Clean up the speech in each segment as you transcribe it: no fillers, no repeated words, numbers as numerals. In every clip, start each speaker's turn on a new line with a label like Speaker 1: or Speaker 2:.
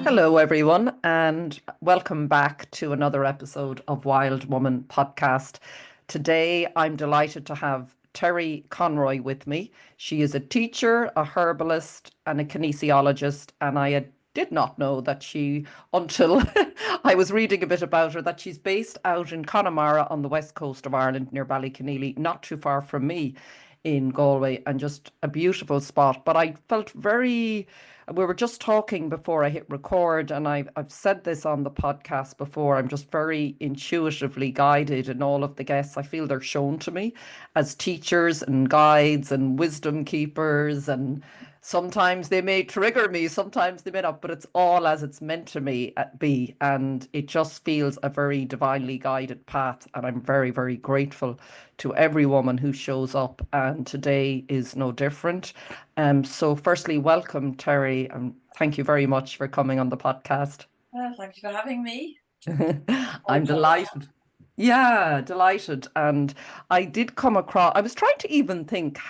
Speaker 1: Hello, everyone, and welcome back to another episode of Wild Woman podcast. Today, I'm delighted to have Terri Conroy with me. She is a teacher, a herbalist, and a kinesiologist, and did not know that until I was reading a bit about her, that she's based out in Connemara on the west coast of Ireland near Ballyconneely, not too far from me in Galway, and just a beautiful spot. But I felt we were just talking before I hit record, and I've said this on the podcast before. I'm just very intuitively guided, and all of the guests, I feel they're shown to me as teachers and guides and wisdom keepers. And sometimes they may trigger me, sometimes they may not, but it's all as it's meant to be. And it just feels a very divinely guided path. And I'm very, very grateful to every woman who shows up. And today is no different. So firstly, welcome, Terri, and thank you very much for coming on the podcast.
Speaker 2: Well, thank you for having me.
Speaker 1: I'm delighted. Yeah, delighted. And I did come across, I was trying to even think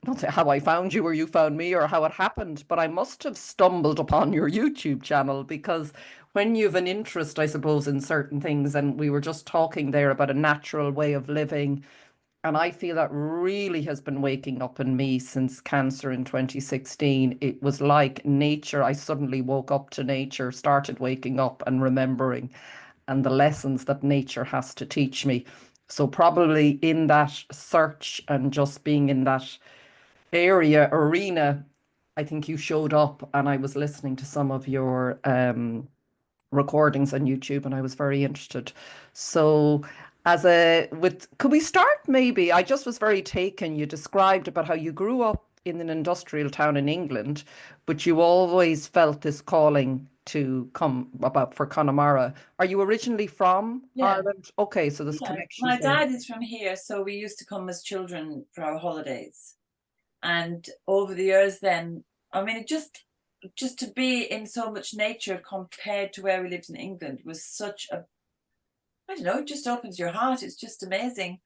Speaker 1: not say how I found you or you found me or how it happened, but I must have stumbled upon your YouTube channel because when you've an interest, I suppose, in certain things, and we were just talking there about a natural way of living. And I feel that really has been waking up in me since cancer in 2016. It was like nature. I suddenly woke up to nature, started waking up and remembering, and the lessons that nature has to teach me. So, probably in that search and just being in that arena, I think you showed up, and I was listening to some of your recordings on YouTube, and I was very interested. So, could we start maybe? I just was very taken. You described about how you grew up in an industrial town in England, but you always felt this calling to come about for Connemara. Are you originally from
Speaker 2: Yeah,
Speaker 1: Ireland? Okay, so there's
Speaker 2: yeah.
Speaker 1: connections
Speaker 2: My
Speaker 1: there.
Speaker 2: dad is from here, so we used to come as children for our holidays. And over the years, then, I mean, just to be in so much nature compared to where we lived in England was such a, I don't know, it just opens your heart. It's just amazing.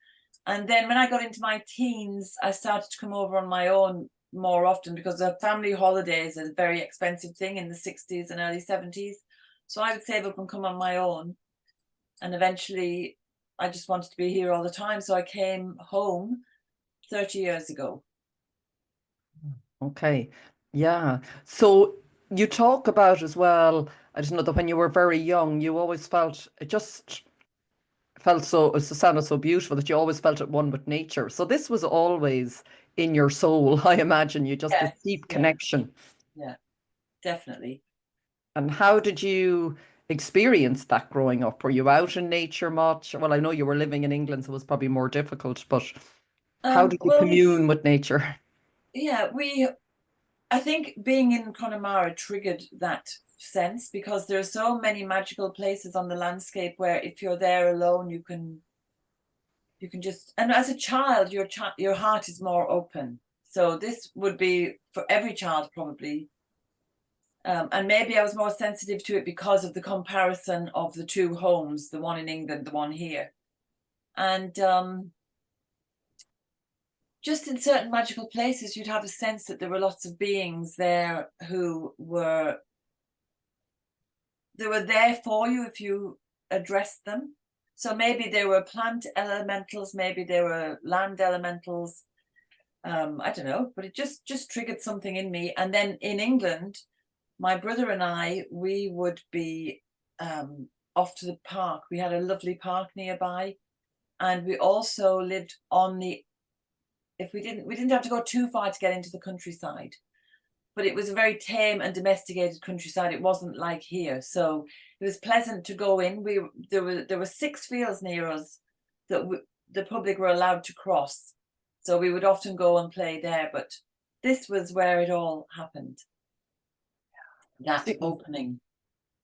Speaker 2: And then when I got into my teens, I started to come over on my own more often because the family holidays is a very expensive thing in the 60s and early 70s. So I would save up and come on my own. And eventually I just wanted to be here all the time. So I came home 30 years ago.
Speaker 1: Okay. Yeah. So you talk about as well, I just know that when you were very young, you always felt it just felt so, it sounded so beautiful that you always felt at one with nature. So this was always in your soul, I imagine you just this
Speaker 2: Yes,
Speaker 1: deep
Speaker 2: yeah,
Speaker 1: connection.
Speaker 2: yeah, definitely.
Speaker 1: And how did you experience that growing up? Were you out in nature much? Well, I know you were living in England, so it was probably more difficult, but how did you
Speaker 2: Well,
Speaker 1: commune with nature?
Speaker 2: yeah, I think being in Connemara triggered that sense because there are so many magical places on the landscape where if you're there alone, you can just, and as a child, your heart is more open. So this would be for every child probably. And maybe I was more sensitive to it because of the comparison of the two homes, the one in England, the one here. And just in certain magical places, you'd have a sense that there were lots of beings there who were there for you if you addressed them. So maybe there were plant elementals, maybe there were land elementals. I don't know, but it just triggered something in me. And then in England, my brother and I, we would be off to the park. We had a lovely park nearby, and we also lived on the. If we didn't have to go too far to get into the countryside, but it was a very tame and domesticated countryside. It wasn't like here, so it was pleasant to go in. There were 6 fields near us that the public were allowed to cross, so we would often go and play there. But this was where it all happened. That opening.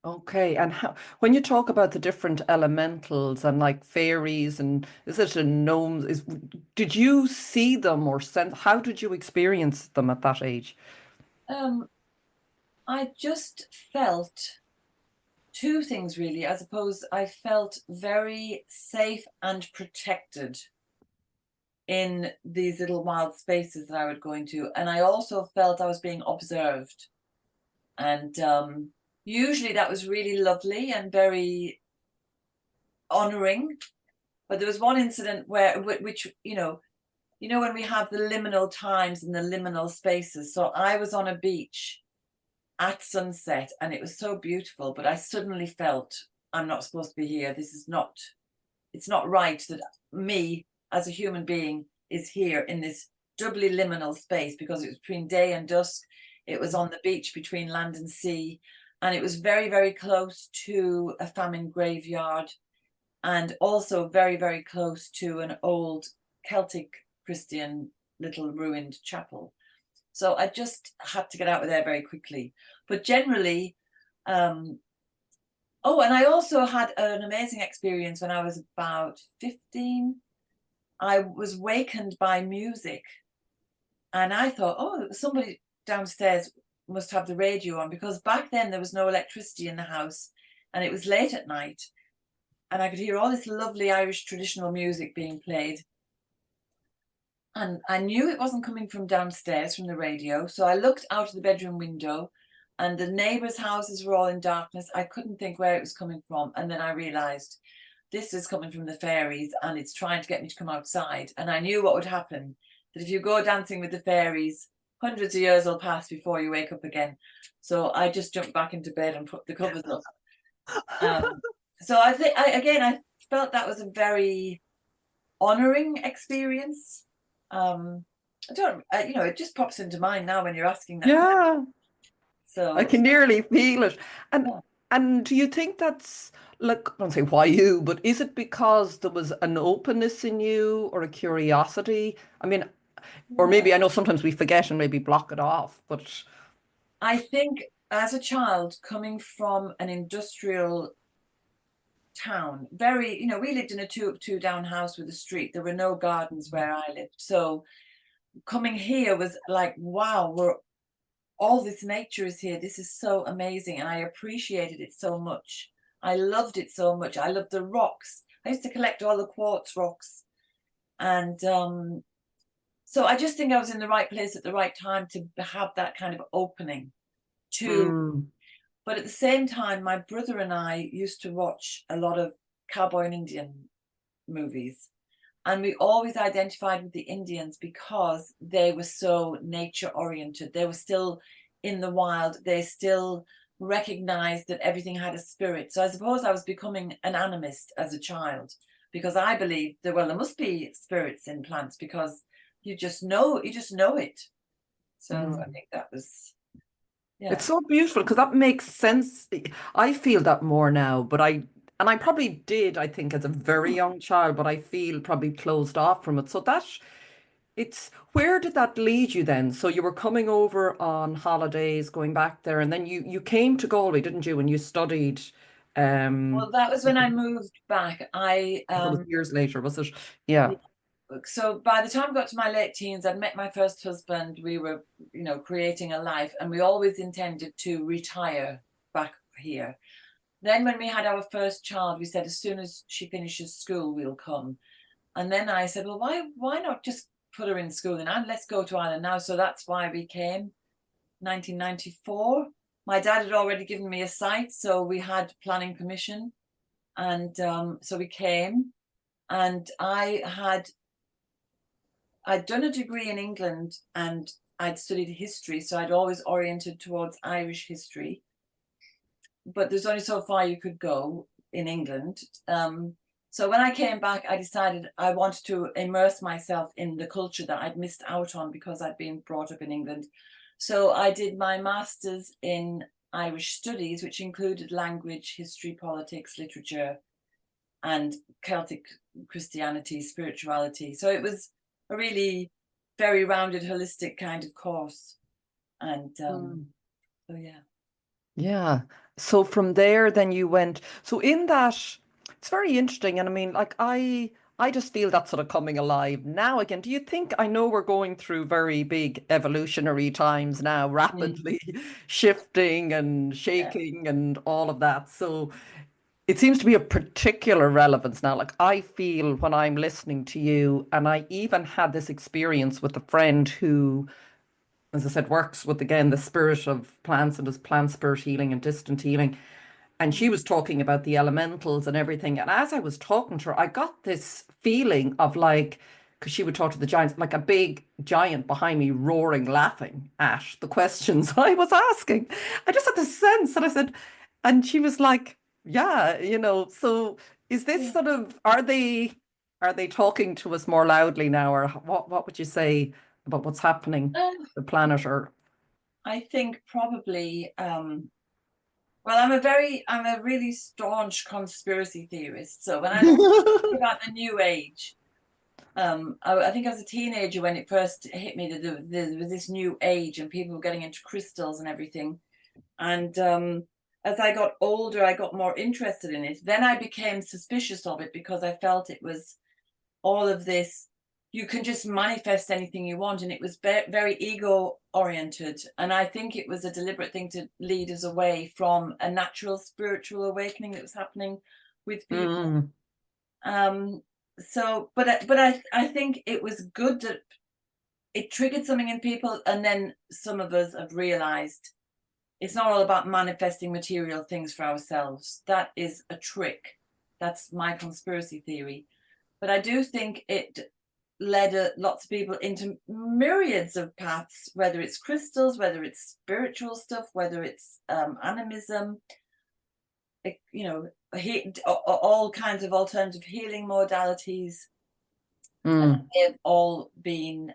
Speaker 1: Okay, and when you talk about the different elementals and like fairies and is it a gnomes? Did you see them or how did you experience them at that age?
Speaker 2: Um, I just felt two things really. I suppose I felt very safe and protected in these little wild spaces that I would go into, and I also felt I was being observed. And usually that was really lovely and very honoring. But there was one incident where, which, when we have the liminal times and the liminal spaces. So I was on a beach at sunset and it was so beautiful, but I suddenly felt I'm not supposed to be here. It's not right that me as a human being is here in this doubly liminal space, because it was between day and dusk. It was on the beach between land and sea, and it was very, very close to a famine graveyard, and also very, very close to an old Celtic Christian little ruined chapel. So I just had to get out of there very quickly. But generally, and I also had an amazing experience when I was about 15. I was wakened by music, and I thought, oh, somebody downstairs must have the radio on, because back then there was no electricity in the house and it was late at night, and I could hear all this lovely Irish traditional music being played. And I knew it wasn't coming from downstairs from the radio. So I looked out of the bedroom window, and the neighbors' houses were all in darkness. I couldn't think where it was coming from. And then I realized this is coming from the fairies, and it's trying to get me to come outside. And I knew what would happen, that if you go dancing with the fairies, hundreds of years will pass before you wake up again. So I just jumped back into bed and put the covers up. So I think, I felt that was a very honoring experience. It just pops into mind now when you're asking that.
Speaker 1: Yeah.
Speaker 2: So
Speaker 1: I can nearly feel it. And
Speaker 2: yeah.
Speaker 1: and do you think that's, like, I don't say why you, but is it because there was an openness in you or a curiosity? I mean, or maybe I know sometimes we forget and maybe block it off, but
Speaker 2: I think as a child coming from an industrial town, very, we lived in a two down house with a street. There were no gardens where I lived. So coming here was like, wow, all this nature is here. This is so amazing. And I appreciated it so much. I loved it so much. I loved the rocks. I used to collect all the quartz rocks. And so I just think I was in the right place at the right time to have that kind of opening to. But at the same time, my brother and I used to watch a lot of cowboy and Indian movies. And we always identified with the Indians because they were so nature oriented. They were still in the wild. They still recognized that everything had a spirit. So I suppose I was becoming an animist as a child, because I believed that, well, there must be spirits in plants, because you just know it. So I think that was, yeah.
Speaker 1: it's so beautiful because that makes sense. I feel that more now, but I probably did, I think, as a very young child, but I feel probably closed off from it. So where did that lead you then? So you were coming over on holidays, going back there, and then you came to Galway, didn't you? And you studied,
Speaker 2: Well, that was when I moved back.
Speaker 1: it was years later, was it? Yeah.
Speaker 2: So by the time I got to my late teens, I'd met my first husband. We were, creating a life, and we always intended to retire back here. Then when we had our first child, we said, as soon as she finishes school, we'll come. And then I said, well, why not just put her in school and let's go to Ireland now. So that's why we came, 1994. My dad had already given me a site, so we had planning permission. And so we came, and I'd done a degree in England and I'd studied history, so I'd always oriented towards Irish history. But there's only so far you could go in England. So when I came back, I decided I wanted to immerse myself in the culture that I'd missed out on because I'd been brought up in England. So I did my master's in Irish studies, which included language, history, politics, literature, and Celtic Christianity, spirituality. So it was a really very rounded, holistic kind of course. And so, yeah.
Speaker 1: Yeah. So from there, then you went. So in that, it's very interesting. And I mean, like I just feel that sort of coming alive now again. Do you think, I know we're going through very big evolutionary times now, rapidly shifting and shaking and all of that. So it seems to be a particular relevance now. Like I feel when I'm listening to you, and I even had this experience with a friend who as I said, works with, again, the spirit of plants and does plant spirit healing and distant healing. And she was talking about the elementals and everything. And as I was talking to her, I got this feeling of like, because she would talk to the giants, like a big giant behind me roaring, laughing at the questions I was asking. I just had this sense, and I said, and she was like, yeah, so is this
Speaker 2: Yeah.
Speaker 1: sort of, are they talking to us more loudly now, or what would you say about what's happening
Speaker 2: Um,
Speaker 1: to the planet, or
Speaker 2: I think probably well, I'm a really staunch conspiracy theorist. So when I think about the new age, I think I was a teenager when it first hit me that there was this new age and people were getting into crystals and everything. And as I got older, I got more interested in it. Then I became suspicious of it because I felt it was all of this, you can just manifest anything you want, and it was very ego oriented, and I think it was a deliberate thing to lead us away from a natural spiritual awakening that was happening with people.
Speaker 1: Mm,
Speaker 2: So but I think it was good that it triggered something in people, and then some of us have realized it's not all about manifesting material things for ourselves. That is a trick. That's my conspiracy theory. But I do think it led lots of people into myriads of paths, whether it's crystals, whether it's spiritual stuff, whether it's animism, all kinds of alternative healing modalities. And
Speaker 1: mm,
Speaker 2: they've all been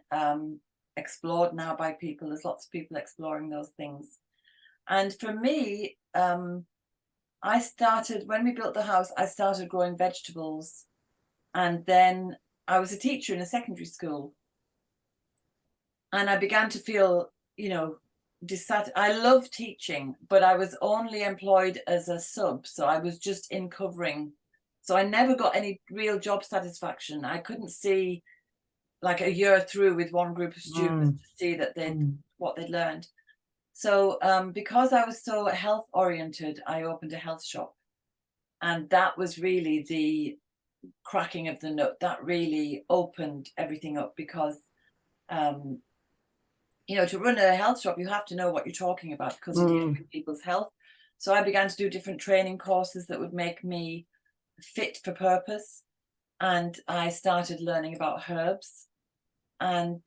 Speaker 2: explored now by people. There's lots of people exploring those things. And for me, I started, when we built the house, I started growing vegetables. And then I was a teacher in a secondary school. And I began to feel, I love teaching, but I was only employed as a sub. So I was just in covering. So I never got any real job satisfaction. I couldn't see like a year through with one group of students
Speaker 1: mm,
Speaker 2: to see that
Speaker 1: mm,
Speaker 2: what they'd learned. So because I was so health oriented, I opened a health shop. And that was really the cracking of the nut. That really opened everything up because to run a health shop, you have to know what you're talking about because you're dealing
Speaker 1: mm.
Speaker 2: with people's health. So I began to do different training courses that would make me fit for purpose. And I started learning about herbs. And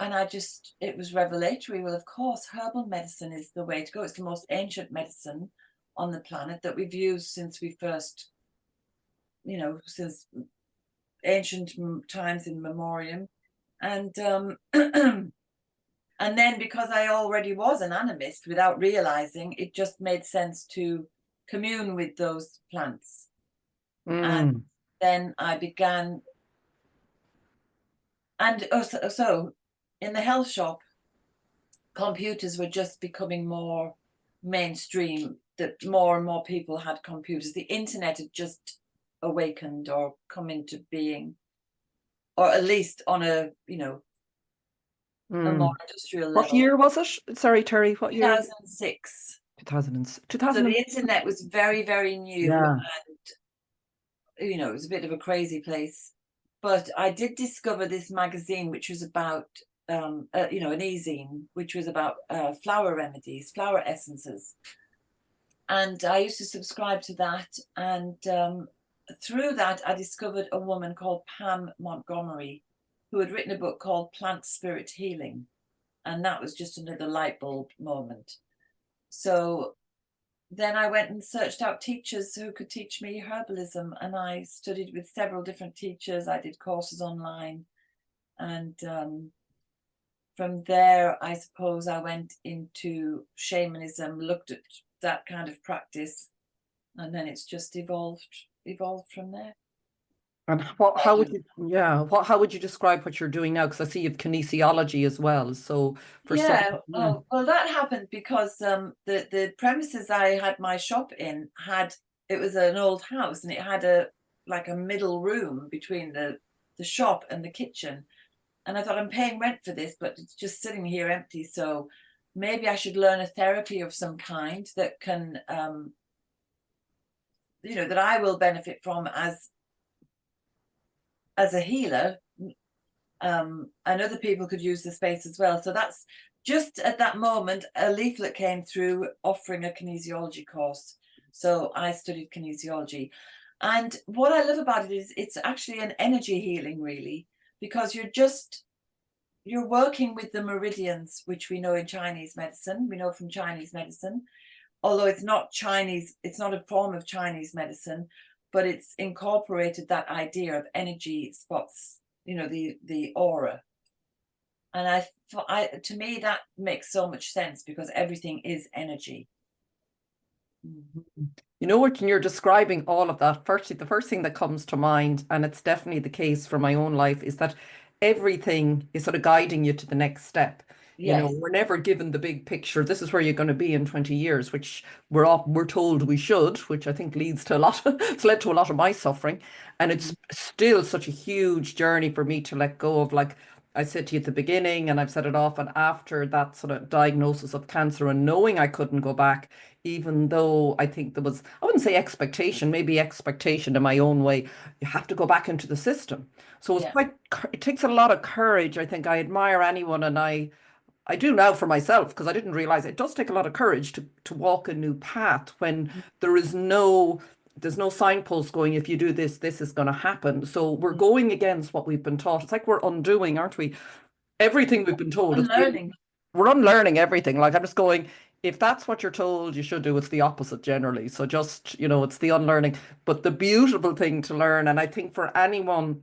Speaker 2: it was revelatory. Well, of course, herbal medicine is the way to go. It's the most ancient medicine on the planet that we've used since we first, since ancient times in memoriam. And and then because I already was an animist without realizing, it just made sense to commune with those plants. And
Speaker 1: Mm.
Speaker 2: then I began, and so in the health shop, computers were just becoming more mainstream, that more and more people had computers. The internet had just awakened or come into being, or at least on a more
Speaker 1: Mm.
Speaker 2: industrial
Speaker 1: What
Speaker 2: level.
Speaker 1: year was it? Sorry, Terry, what year?
Speaker 2: 2006.
Speaker 1: 2000,
Speaker 2: So
Speaker 1: 2000.
Speaker 2: the internet was very, very new,
Speaker 1: Yeah.
Speaker 2: and it was a bit of a crazy place. But I did discover this magazine, which was about an e-zine, which was about flower remedies, flower essences. And I used to subscribe to that. And through that, I discovered a woman called Pam Montgomery, who had written a book called Plant Spirit Healing. And that was just another light bulb moment. So then I went and searched out teachers who could teach me herbalism. And I studied with several different teachers. I did courses online. And from there, I suppose I went into shamanism, looked at that kind of practice, and then it's just evolved from there.
Speaker 1: And how would you, yeah, how would you describe what you're doing now? Because I see you have kinesiology as well. So for some,
Speaker 2: Yeah,
Speaker 1: yeah.
Speaker 2: oh, well, that happened because the premises I had my shop in it was an old house, and it had a middle room between the shop and the kitchen. And I thought, I'm paying rent for this, but it's just sitting here empty. So maybe I should learn a therapy of some kind that can, that I will benefit from as a healer, and other people could use the space as well. So that's just at that moment, a leaflet came through offering a kinesiology course. So I studied kinesiology. And what I love about it is it's actually an energy healing, really, because you're working with the meridians, which we know in Chinese medicine. We know from Chinese medicine, although it's not Chinese, it's not a form of Chinese medicine, but it's incorporated that idea of energy spots, you know, the aura. And to me, that makes so much sense because everything is energy.
Speaker 1: You know what, when you're describing all of that, firstly, the first thing that comes to mind, and it's definitely the case for my own life, is that everything is sort of guiding you to the next step. You know,
Speaker 2: Yes.
Speaker 1: we're never given the big picture. This is where you're going to be in 20 years, which we're told we should, which I think leads to a lot, it's led to a lot of my suffering. And it's still such a huge journey for me to let go of, like I said to you at the beginning, and I've said it often after that sort of diagnosis of cancer and knowing I couldn't go back, even though I think there was, I wouldn't say expectation, maybe expectation in my own way. You have to go back into the system. So it's
Speaker 2: Yeah.
Speaker 1: quite, it takes a lot of courage. I think I admire anyone, and I do now for myself because I didn't realize it does take a lot of courage to walk a new path when there is there's no signpost going, if you do this, this is going to happen. So we're going against what we've been taught. It's like we're undoing, aren't we? Everything we've been told is
Speaker 2: Unlearning.
Speaker 1: we're unlearning everything. Like I'm just going, if that's what you're told you should do, it's the opposite generally. So just, you know, it's the unlearning. But the beautiful thing to learn, and I think for anyone,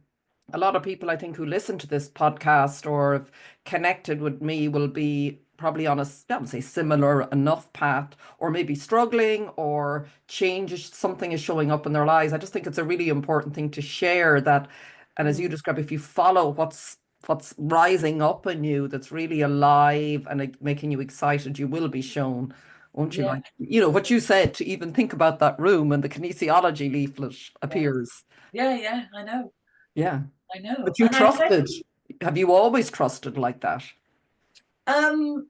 Speaker 1: a lot of people I think who listen to this podcast or have connected with me will be probably on a, I would say, similar enough path, or maybe struggling, or change, something is showing up in their lives. I just think it's a really important thing to share that. And as you describe, if you follow what's rising up in you that's really alive and making you excited, you will be shown, won't you?
Speaker 2: Yeah.
Speaker 1: Like, you know, what you said, to even think about that room and the kinesiology leaflet
Speaker 2: Yeah.
Speaker 1: appears.
Speaker 2: Yeah. Yeah. I know.
Speaker 1: Yeah.
Speaker 2: I know.
Speaker 1: But you
Speaker 2: And I said,
Speaker 1: trusted. Have you always trusted like that?
Speaker 2: um,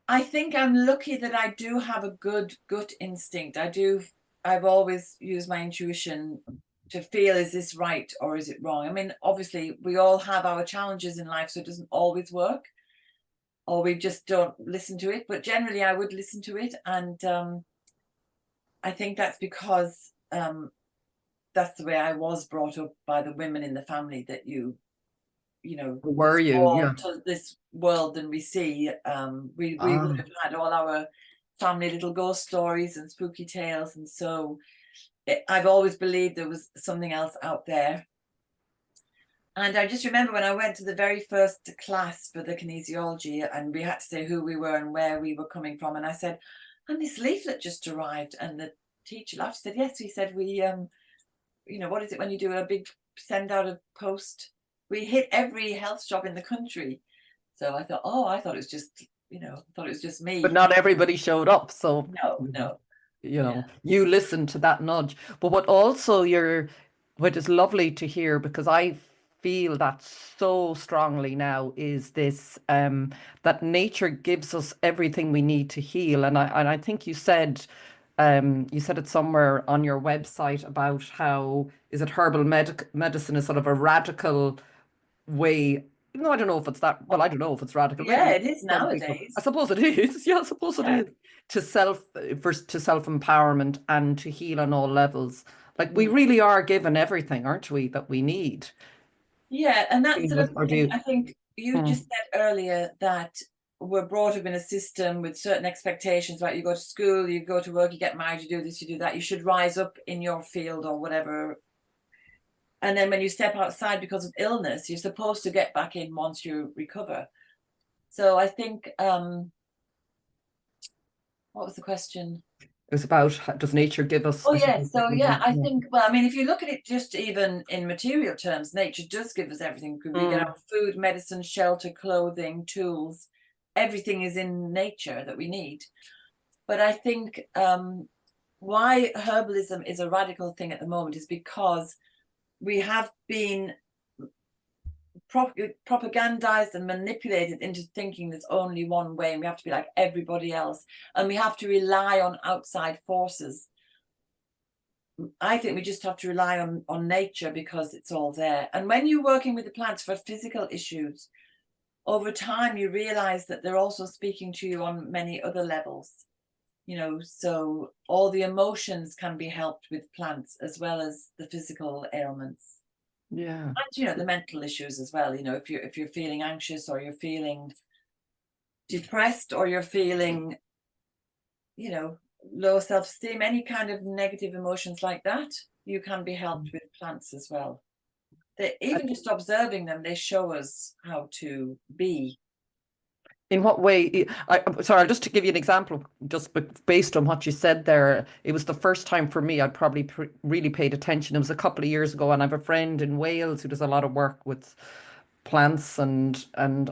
Speaker 2: I think I'm lucky that I do have a good gut instinct. I've always used my intuition to feel, is this right or is it wrong? I mean, obviously, we all have our challenges in life, so it doesn't always work, or we just don't listen to it. But generally, I would listen to it. And I think that's because that's the way I was brought up by the women in the family, that
Speaker 1: Were
Speaker 2: there's
Speaker 1: you?
Speaker 2: more
Speaker 1: Yeah.
Speaker 2: to this world than we see. We would
Speaker 1: Ah.
Speaker 2: have had all our family little ghost stories and spooky tales, and so I've always believed there was something else out there. And I just remember when I went to the very first class for the kinesiology, and we had to say who we were and where we were coming from, and I said, and this leaflet just arrived, and the teacher laughed. She said, yes. He said, we what is it when you do a big send out a post? We hit every health shop in the country. So I thought, oh, I thought it was just, I thought it was just
Speaker 1: But
Speaker 2: me.
Speaker 1: not everybody showed up. So,
Speaker 2: No, no.
Speaker 1: you
Speaker 2: Yeah.
Speaker 1: know, you listened to that nudge. But what is lovely to hear, because I feel that so strongly now, is this that nature gives us everything we need to heal. And I think you said it somewhere on your website about how is it medicine is sort of a radical way. No, I don't know if it's that. Well, I don't know if it's radical.
Speaker 2: Yeah,
Speaker 1: Maybe
Speaker 2: it is
Speaker 1: some people. I
Speaker 2: nowadays.
Speaker 1: suppose it is. Yeah, I suppose it
Speaker 2: Yeah.
Speaker 1: is to self empowerment and to heal on all levels. Like we
Speaker 2: Mm.
Speaker 1: really are given everything, aren't we, that we need?
Speaker 2: Yeah, and that's sort of
Speaker 1: Or do
Speaker 2: thing.
Speaker 1: you?
Speaker 2: I think you
Speaker 1: Hmm.
Speaker 2: just said earlier that we're brought up in a system with certain expectations, right? You go to school, you go to work, you get married, you do this, you do that. You should rise up in your field or whatever. And then when you step outside because of illness, you're supposed to get back in once you recover. So I think, what was the question?
Speaker 1: It was about does nature give us?
Speaker 2: Oh,
Speaker 1: I
Speaker 2: yes.
Speaker 1: suppose
Speaker 2: So,
Speaker 1: what we
Speaker 2: yeah,
Speaker 1: need.
Speaker 2: I
Speaker 1: Yeah.
Speaker 2: think, well, I mean, if you look at it just even in material terms, nature does give us everything. We get
Speaker 1: Mm.
Speaker 2: our food, medicine, shelter, clothing, tools. Everything is in nature that we need. But I think why herbalism is a radical thing at the moment is because we have been propagandized and manipulated into thinking there's only one way, and we have to be like everybody else, and we have to rely on outside forces. I think we just have to rely on nature because it's all there. And when you're working with the plants for physical issues, over time you realize that they're also speaking to you on many other levels. So all the emotions can be helped with plants as well as the physical ailments.
Speaker 1: Yeah.
Speaker 2: And the mental issues as well. If you're feeling anxious, or you're feeling depressed, or you're feeling low self-esteem, any kind of negative emotions like that, you can be helped with plants as well. Even just observing them, they show us how to be.
Speaker 1: In what way? Sorry, just to give you an example, just based on what you said there, it was the first time for me I'd probably really paid attention. It was a couple of years ago, and I have a friend in Wales who does a lot of work with plants, and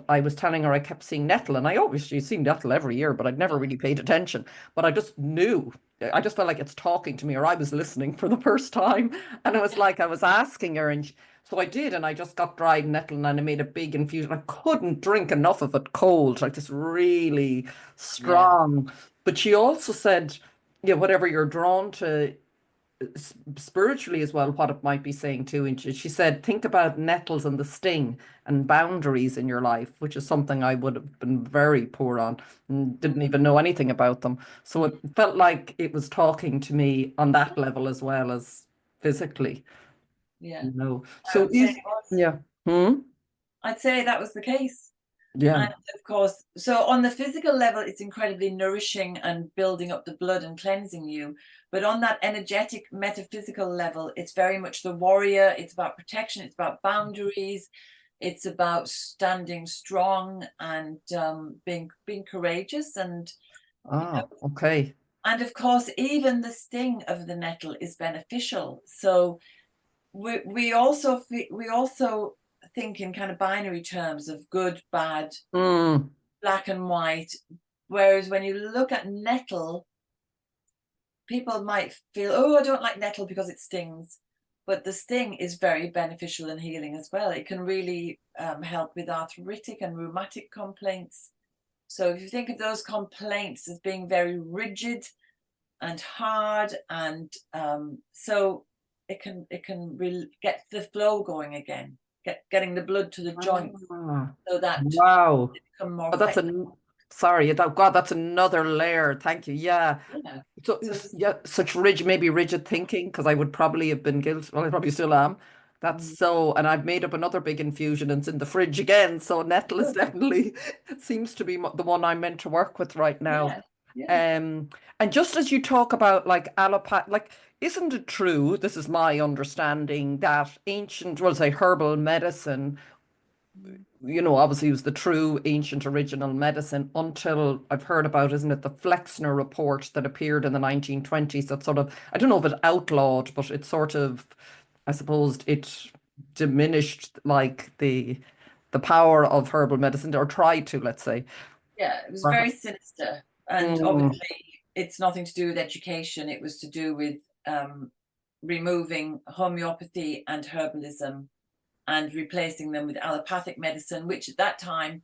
Speaker 1: I was telling her I kept seeing nettle, and I obviously see nettle every year, but I'd never really paid attention. But I just knew, I just felt like it's talking to me, or I was listening for the first time, and it was like I was asking her, and so I did, and I just got dried nettle, and I made a big infusion. I couldn't drink enough of it cold, like this really
Speaker 2: Yeah.
Speaker 1: strong. But she also said, yeah, whatever you're drawn to spiritually as well, what it might be saying too. And she said, think about nettles and the sting and boundaries in your life, which is something I would have been very poor on and didn't
Speaker 2: Mm.
Speaker 1: even know anything about them. So it felt like it was talking to me on that level as well as physically,
Speaker 2: Yeah,
Speaker 1: you know.
Speaker 2: I
Speaker 1: So
Speaker 2: would say it
Speaker 1: is,
Speaker 2: was.
Speaker 1: yeah. Hmm?
Speaker 2: I'd say that was the case.
Speaker 1: Yeah.
Speaker 2: And of course, so on the physical level, it's incredibly nourishing and building up the blood and cleansing you. But on that energetic, metaphysical level, it's very much the warrior. It's about protection. It's about boundaries. It's about standing strong and being courageous.
Speaker 1: Ah, okay.
Speaker 2: And of course, even the sting of the nettle is beneficial. So we also think in kind of binary terms of good, bad,
Speaker 1: Mm.
Speaker 2: black and white. Whereas when you look at nettle, people might feel, oh, I don't like nettle because it stings. But the sting is very beneficial and healing as well. It can really help with arthritic and rheumatic complaints. So if you think of those complaints as being very rigid and hard, and so it can really get the flow going again, getting the blood to the joints
Speaker 1: Ah,
Speaker 2: so that
Speaker 1: wow.
Speaker 2: they become more
Speaker 1: Oh,
Speaker 2: flexible.
Speaker 1: sorry, God, that's another layer. Thank you. Yeah.
Speaker 2: Yeah.
Speaker 1: So,
Speaker 2: So
Speaker 1: yeah, such rigid, maybe rigid thinking, because I would probably have been guilty. Well, I probably still am. That's so, and I've made up another big infusion and it's in the fridge again. So nettle is definitely seems to be the one I'm meant to work with right now.
Speaker 2: yeah, yeah.
Speaker 1: Um, and just as you talk about like allopath, like, isn't it true? This is my understanding that ancient, well, say herbal medicine, obviously it was the true ancient original medicine until I've heard about, isn't it, the Flexner report that appeared in the 1920s that sort of, I don't know if it outlawed, but it sort of, I suppose it diminished like the power of herbal medicine, or tried to, let's say.
Speaker 2: Yeah, it was very
Speaker 1: Perhaps.
Speaker 2: sinister. And
Speaker 1: Mm,
Speaker 2: obviously, it's nothing to do with education. It was to do with removing homeopathy and herbalism and replacing them with allopathic medicine, which at that time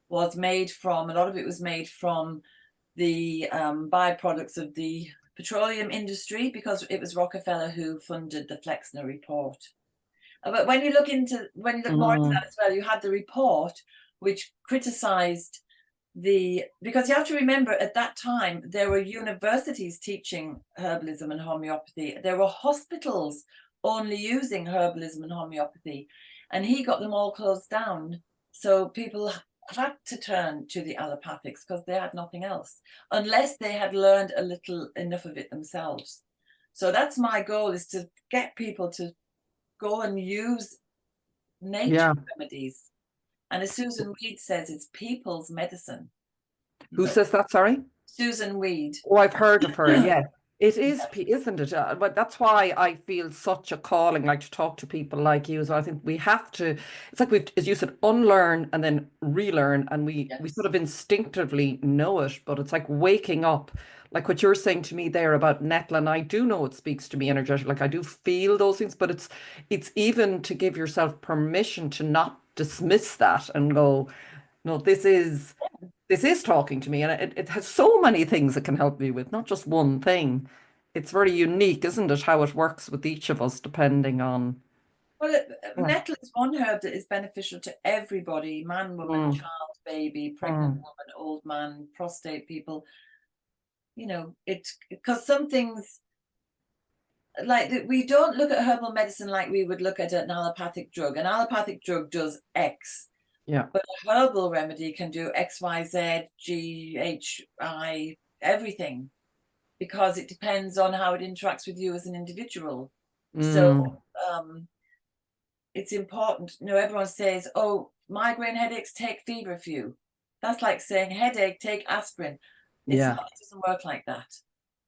Speaker 2: was made from, a lot of it was made from the byproducts of the petroleum industry, because it was Rockefeller who funded the Flexner report. But when you look more into
Speaker 1: mm,
Speaker 2: that as well, you had the report which criticized because you have to remember at that time there were universities teaching herbalism and homeopathy. There were hospitals only using herbalism and homeopathy, and he got them all closed down. So people had to turn to the allopathics because they had nothing else, unless they had learned a little enough of it themselves. So that's my goal, is to get people to go and use nature
Speaker 1: yeah.
Speaker 2: remedies. And as Susan Weed says, it's people's medicine. You
Speaker 1: Who
Speaker 2: know,
Speaker 1: says that? Sorry.
Speaker 2: Susan Weed.
Speaker 1: Oh, I've heard of her.
Speaker 2: Yeah.
Speaker 1: Yes, it is, isn't it? But that's why I feel such a calling, like to talk to people like you. So I think we have to. It's like we've, as you said, unlearn and then relearn, and we sort
Speaker 2: Yes.
Speaker 1: of instinctively know it, but it's like waking up. Like what you're saying to me there about nettle, and I do know it speaks to me energetically. Like I do feel those things, but it's even to give yourself permission to not dismiss that and go, no, this is talking to me, and it has so many things it can help me with, not just one thing. it's very unique, isn't it, how it works with each of us depending on.
Speaker 2: Well,
Speaker 1: Yeah.
Speaker 2: nettle is one herb that is beneficial to everybody: man, woman,
Speaker 1: Mm,
Speaker 2: child, baby, pregnant
Speaker 1: mm,
Speaker 2: woman, old man, prostate people. It because some things like we don't look at herbal medicine like we would look at an allopathic drug. An allopathic drug does X,
Speaker 1: yeah.
Speaker 2: but a herbal remedy can do X, Y, Z, G, H, I, everything, because it depends on how it interacts with you as an individual. So
Speaker 1: Mm,
Speaker 2: it's important. Everyone says, oh, migraine headaches, take feverfew. That's like saying headache, take aspirin. It's
Speaker 1: yeah.
Speaker 2: not, it doesn't work like that.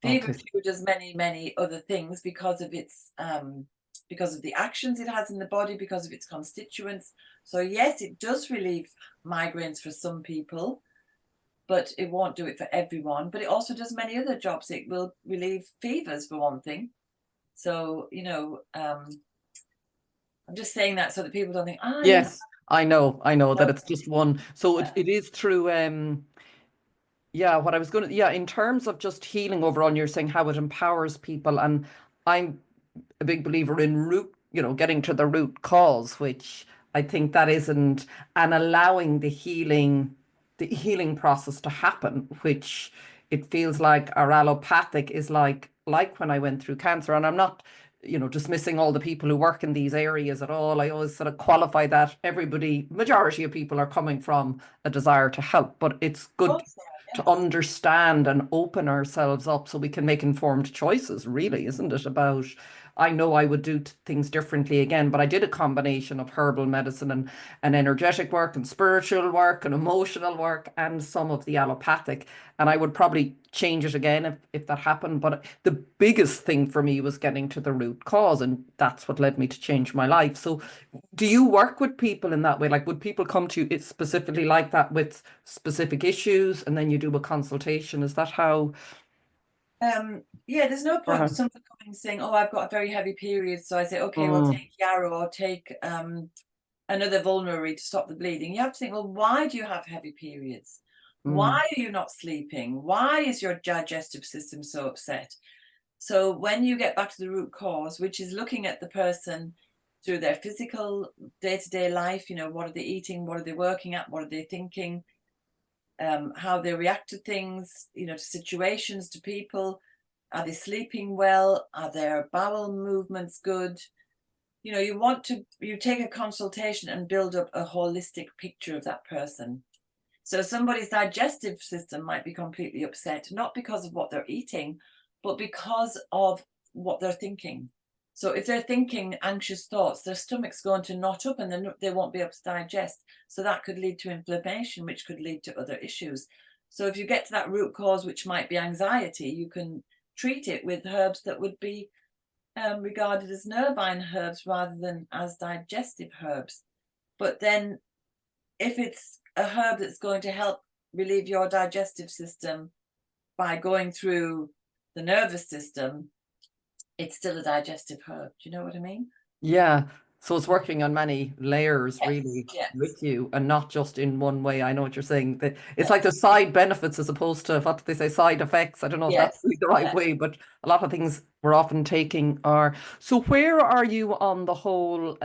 Speaker 1: Okay.
Speaker 2: Feverfew does many, many other things because of the actions it has in the body, because of its constituents. So yes, it does relieve migraines for some people, but it won't do it for everyone. But it also does many other jobs. It will relieve fevers, for one thing. So, I'm just saying that so that people don't think,
Speaker 1: Yes, I know that
Speaker 2: no,
Speaker 1: it's just one. So
Speaker 2: yeah.
Speaker 1: it is through yeah, what I was going to, yeah, in terms of just healing overall, and you're saying how it empowers people, and I'm a big believer in getting to the root cause, which I think that isn't, and allowing the healing process to happen, which it feels like our allopathic is like when I went through cancer, and I'm not, dismissing all the people who work in these areas at all. I always sort of qualify that majority of people are coming from a desire to help, but it's good
Speaker 2: Also,
Speaker 1: to
Speaker 2: yes.
Speaker 1: understand and open ourselves up so we can make informed choices, really, isn't it? About, I know I would do things differently again, but I did a combination of herbal medicine and energetic work and spiritual work and emotional work and some of the allopathic. And I would probably change it again if that happened. But the biggest thing for me was getting to the root cause, and that's what led me to change my life. So do you work with people in that way? Like, would people come to you specifically like that with specific issues, and then you do a consultation? Is that how?
Speaker 2: Yeah, there's no point with
Speaker 1: Uh-huh.
Speaker 2: someone coming and saying, oh, I've got a very heavy period. So I say, okay, well,
Speaker 1: Mm,
Speaker 2: take yarrow or take another vulnerary to stop the bleeding. You have to think, well, why do you have heavy periods? Why
Speaker 1: mm,
Speaker 2: are you not sleeping? Why is your digestive system so upset? So when you get back to the root cause, which is looking at the person through their physical day-to-day life, what are they eating? What are they working at? What are they thinking? How they react to things, to situations, to people. Are they sleeping well? Are their bowel movements good? You take a consultation and build up a holistic picture of that person. So somebody's digestive system might be completely upset, not because of what they're eating, but because of what they're thinking. So if they're thinking anxious thoughts, their stomach's going to knot up and then they won't be able to digest. So that could lead to inflammation, which could lead to other issues. So if you get to that root cause, which might be anxiety, you can treat it with herbs that would be regarded as nervine herbs rather than as digestive herbs. But then if it's a herb that's going to help relieve your digestive system by going through the nervous system, it's still a digestive herb. Do you know what I mean?
Speaker 1: yeah. So it's working on many layers,
Speaker 2: Yes,
Speaker 1: really,
Speaker 2: yes,
Speaker 1: with you, and not just in one way. I know what you're saying. It's like the
Speaker 2: yes,
Speaker 1: side benefits as opposed to, what do they say, side effects. I don't know if that's
Speaker 2: yes,
Speaker 1: really the right
Speaker 2: yes.
Speaker 1: way, but a lot of things we're often taking are. So where are you on the whole,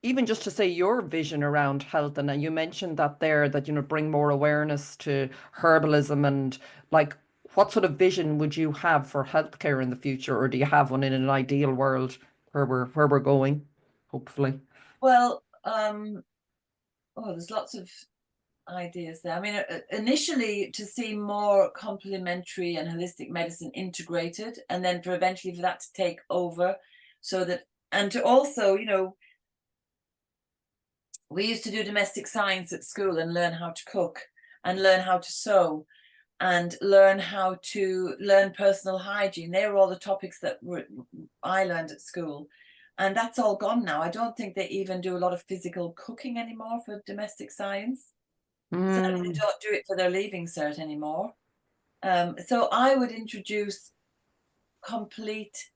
Speaker 1: even just to say your vision around health? And you mentioned that there, that, bring more awareness to herbalism, and like, what sort of vision would you have for healthcare in the future, or do you have one in an ideal world where we're going, hopefully?
Speaker 2: Well, there's lots of ideas there. I mean, initially to see more complementary and holistic medicine integrated, and then for eventually for that to take over, so that, and to also, we used to do domestic science at school and learn how to cook and learn how to sew and learn how to learn personal hygiene. They were all the topics that I learned at school. And that's all gone now. I don't think they even do a lot of physical cooking anymore for domestic science. Certainly they
Speaker 1: Mm,
Speaker 2: don't do it for their leaving cert anymore. So I would introduce complete,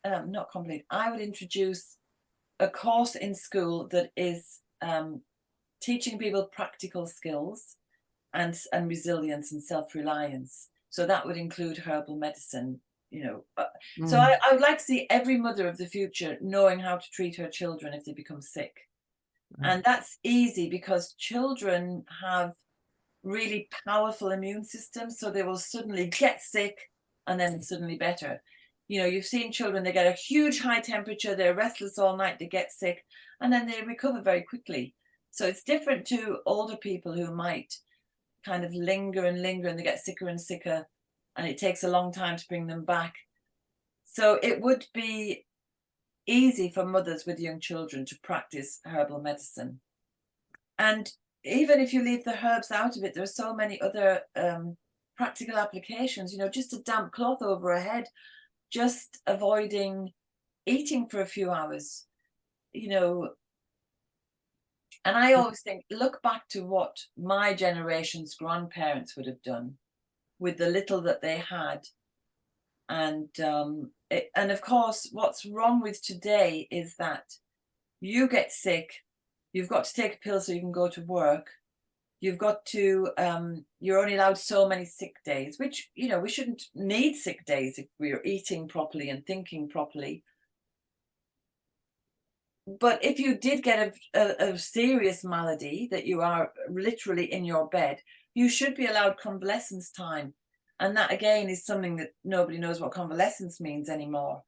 Speaker 2: not complete, I would introduce a course in school that is teaching people practical skills and resilience and self-reliance. So that would include herbal medicine, you know. So I would like to see every mother of the future knowing how to treat her children if they become sick. And that's easy because children have really powerful immune systems, so they will suddenly get sick and then suddenly better. You know, you've seen children, they get a huge high temperature, they're restless all night, they get sick, and then they recover very quickly. So it's different to older people who might kind of linger and linger, and they get sicker and sicker, and it takes a long time to bring them back. So it would be easy for mothers with young children to practice herbal medicine. And even if you leave the herbs out of it, there are so many other practical applications, you know, just a damp cloth over a head, just avoiding eating for a few hours, you know. And I always think, look back to what my generation's grandparents would have done with the little that they had. And of course, what's wrong with today is that you get sick, you've got to take a pill so you can go to work. You've got to, you're only allowed so many sick days, which, you know, we shouldn't need sick days if we're eating properly and thinking properly. But if you did get a serious malady that you are literally in your bed, you should be allowed convalescence time. And that, again, is something that nobody knows what convalescence means anymore.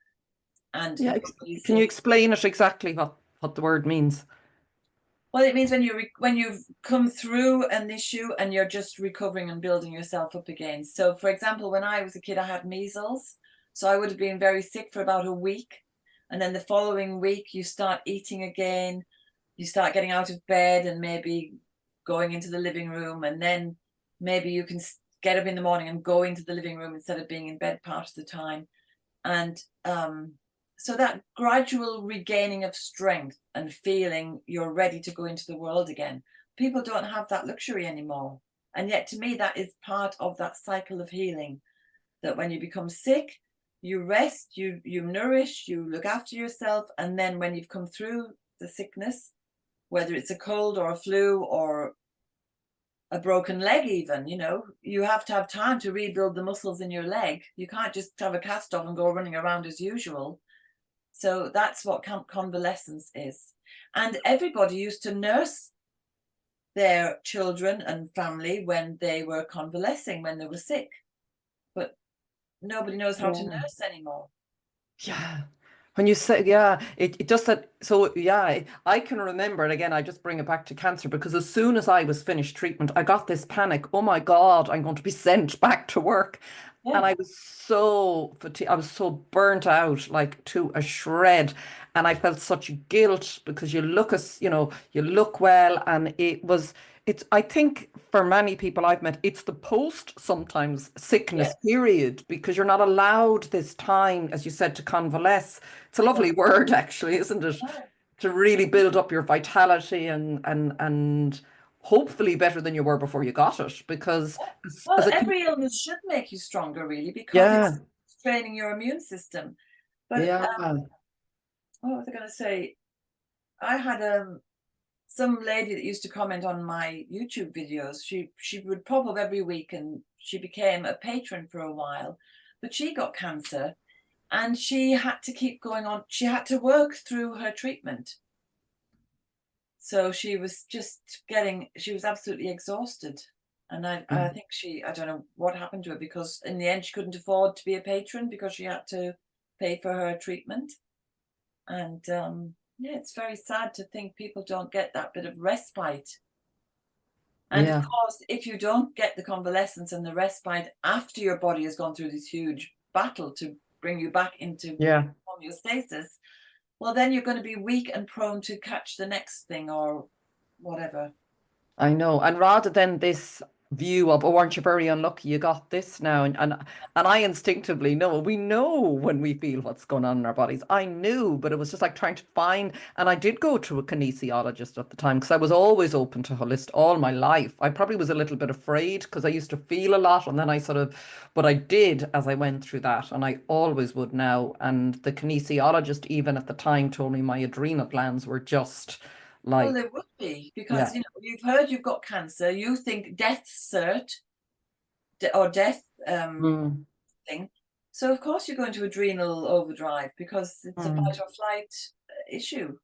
Speaker 2: And
Speaker 1: Yeah, can you explain it exactly what the word means?
Speaker 2: Well, it means when you've come through an issue and you're just recovering and building yourself up again. So, for example, when I was a kid, I had measles. So I would have been very sick for about a week. And then the following week, you start eating again. You start getting out of bed and maybe going into the living room. And then maybe you can get up in the morning and go into the living room instead of being in bed part of the time. And so that gradual regaining of strength and feeling you're ready to go into the world again. People don't have that luxury anymore. And yet, to me, that is part of that cycle of healing, that when you become sick, you rest, you nourish, you look after yourself. And then when you've come through the sickness, whether it's a cold or a flu or a broken leg even, you know, you have to have time to rebuild the muscles in your leg. You can't just have a cast off and go running around as usual. So that's what convalescence is. And everybody used to nurse their children and family when they were convalescing, when they were sick. But nobody knows how to nurse anymore.
Speaker 1: Yeah. When you say, yeah, it just said, so yeah, I can remember, and again, I just bring it back to cancer because as soon as I was finished treatment, I got this panic. Oh my God, I'm going to be sent back to work.
Speaker 2: Yeah.
Speaker 1: And I was so fatigued, I was so burnt out, like to a shred. And I felt such guilt because you look as, you know, you look well. And I think for many people I've met, it's the post sometimes sickness
Speaker 2: Yes.
Speaker 1: period because you're not allowed this time, as you said, to convalesce. It's a lovely word, actually, isn't it?
Speaker 2: Yeah.
Speaker 1: To really build up your vitality and hopefully better than you were before you got it. Because
Speaker 2: Well,
Speaker 1: as a
Speaker 2: every illness should make you stronger, really, because
Speaker 1: yeah,
Speaker 2: it's training your immune system. But
Speaker 1: yeah,
Speaker 2: what was I going to say? I had some lady that used to comment on my YouTube videos. She would pop up every week, and she became a patron for a while, but she got cancer, and she had to keep going on. She had to work through her treatment, so she was she was absolutely exhausted. And I think I don't know what happened to her, because in the end she couldn't afford to be a patron because she had to pay for her treatment. And yeah, it's very sad to think people don't get that bit of respite. And of
Speaker 1: yeah,
Speaker 2: course, if you don't get the convalescence and the respite after your body has gone through this huge battle to bring you back into
Speaker 1: yeah.
Speaker 2: homeostasis, well, then you're going to be weak and prone to catch the next thing or whatever.
Speaker 1: I know. And rather than this view of, oh, aren't you very unlucky you got this now? And I instinctively know, we know when we feel what's going on in our bodies. I knew, but it was just like trying to find, and I did go to a kinesiologist at the time because I was always open to holistic all my life. I probably was a little bit afraid because I used to feel a lot and then but I did as I went through that, and I always would now. And the kinesiologist even at the time told me my adrenal glands were just
Speaker 2: Well,
Speaker 1: like,
Speaker 2: they would be,
Speaker 1: yeah.
Speaker 2: because you know, you've heard you've got cancer, you think death's cert, or death
Speaker 1: Mm,
Speaker 2: thing. So of course you're going to adrenal overdrive because it's a
Speaker 1: mm.
Speaker 2: fight or flight issue.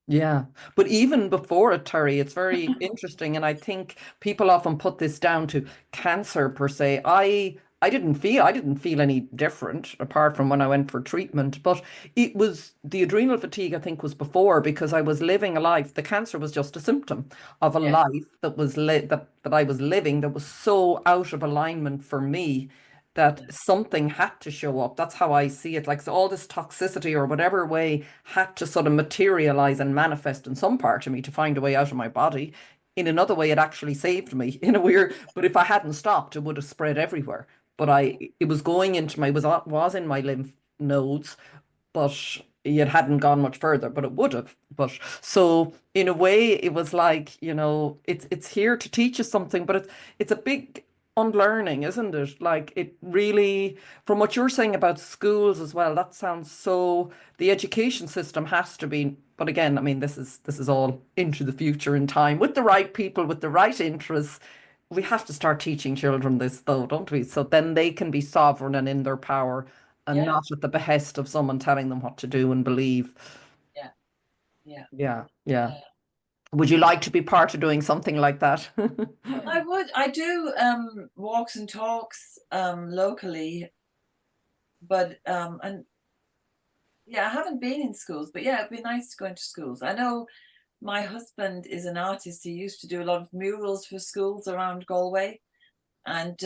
Speaker 1: Yeah, but even before it, Terry, it's very interesting, and I think people often put this down to cancer per se. I didn't feel any different apart from when I went for treatment, but it was the adrenal fatigue, I think, was before because I was living a life. The cancer was just a symptom of a
Speaker 2: Yeah,
Speaker 1: life that was that I was living that was so out of alignment for me that
Speaker 2: yeah,
Speaker 1: something had to show up. That's how I see it. Like so all this toxicity or whatever way had to sort of materialize and manifest in some part of me to find a way out of my body. In another way, it actually saved me in a weird, but if I hadn't stopped, it would have spread everywhere. But it was going into my, was in my lymph nodes, but it hadn't gone much further, but it would have. But so in a way, it was like, it's here to teach us something, but it's a big unlearning, isn't it? Like it really, from what you're saying about schools as well, that sounds so the education system has to be, but again, I mean, this is all into the future in time with the right people, with the right interests. We have to start teaching children this though, don't we? So then they can be sovereign and in their power and
Speaker 2: yeah,
Speaker 1: not at the behest of someone telling them what to do and believe.
Speaker 2: yeah, yeah.
Speaker 1: Yeah, yeah.
Speaker 2: Uh,
Speaker 1: Would you like to be part of doing something like that?
Speaker 2: I would. I do walks and talks locally, but and yeah, I haven't been in schools, but yeah, it'd be nice to go into schools. I know my husband is an artist. He used to do a lot of murals for schools around Galway, and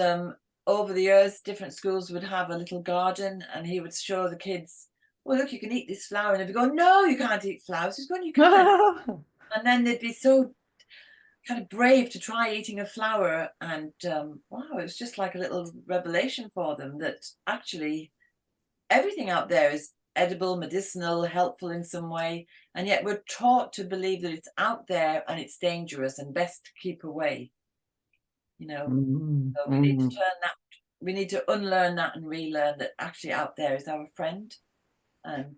Speaker 2: over the years, different schools would have a little garden, and he would show the kids, "Well, look, you can eat this flower," and they'd be going, "No, you can't eat flowers." He's going, "You can," and then they'd be so kind of brave to try eating a flower, and wow, it was just like a little revelation for them that actually everything out there is edible, medicinal, helpful in some way, and yet we're taught to believe that it's out there and it's dangerous and best to keep away. You know,
Speaker 1: Mm,
Speaker 2: so we need to
Speaker 1: mm.
Speaker 2: turn that. We need to unlearn that and relearn that actually out there is our friend. And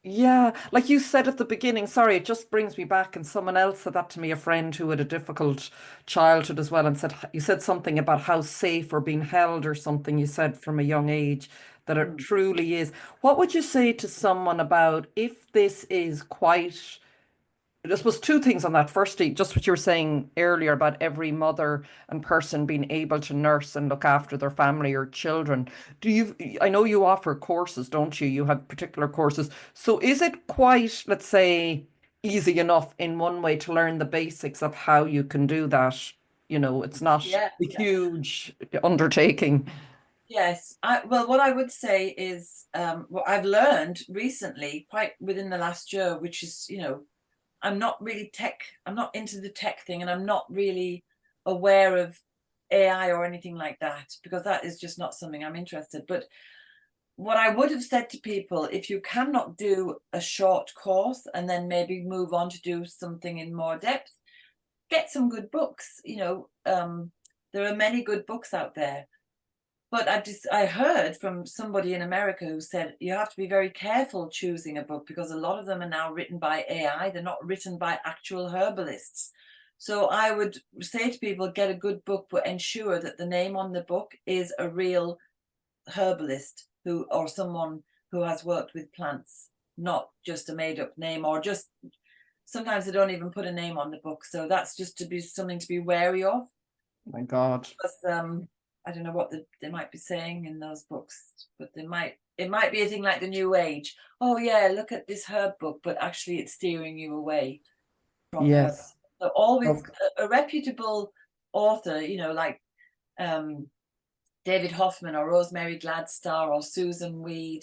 Speaker 1: Yeah, like you said at the beginning, sorry, it just brings me back. And someone else said that to me, a friend who had a difficult childhood as well, and said, you said something about how safe or being held or something, you said from a young age that it
Speaker 2: mm,
Speaker 1: truly is. What would you say to someone about if this is quite I suppose two things on that. Firstly, just what you were saying earlier about every mother and person being able to nurse and look after their family or children. I know you offer courses, don't you? You have particular courses. So is it quite, let's say, easy enough in one way to learn the basics of how you can do that? It's not
Speaker 2: yeah,
Speaker 1: a huge undertaking.
Speaker 2: yes. Well, what I would say is what I've learned recently, quite within the last year, which is, I'm not really tech, I'm not into the tech thing, and I'm not really aware of AI or anything like that because that is just not something I'm interested. But what I would have said to people, if you cannot do a short course and then maybe move on to do something in more depth, get some good books. There are many good books out there. But I heard from somebody in America who said you have to be very careful choosing a book because a lot of them are now written by AI. They're not written by actual herbalists. So I would say to people, get a good book, but ensure that the name on the book is a real herbalist who or someone who has worked with plants, not just a made up name or just sometimes they don't even put a name on the book. So that's just to be something to be wary of.
Speaker 1: My God.
Speaker 2: Because I don't know what they might be saying in those books, but it might be a thing like the New Age. Oh yeah, look at this herb book, but actually it's steering you away from herb.
Speaker 1: Yes.
Speaker 2: So always
Speaker 1: Okay.
Speaker 2: a reputable author, like um, David Hoffman or Rosemary Gladstar or Susan Weed.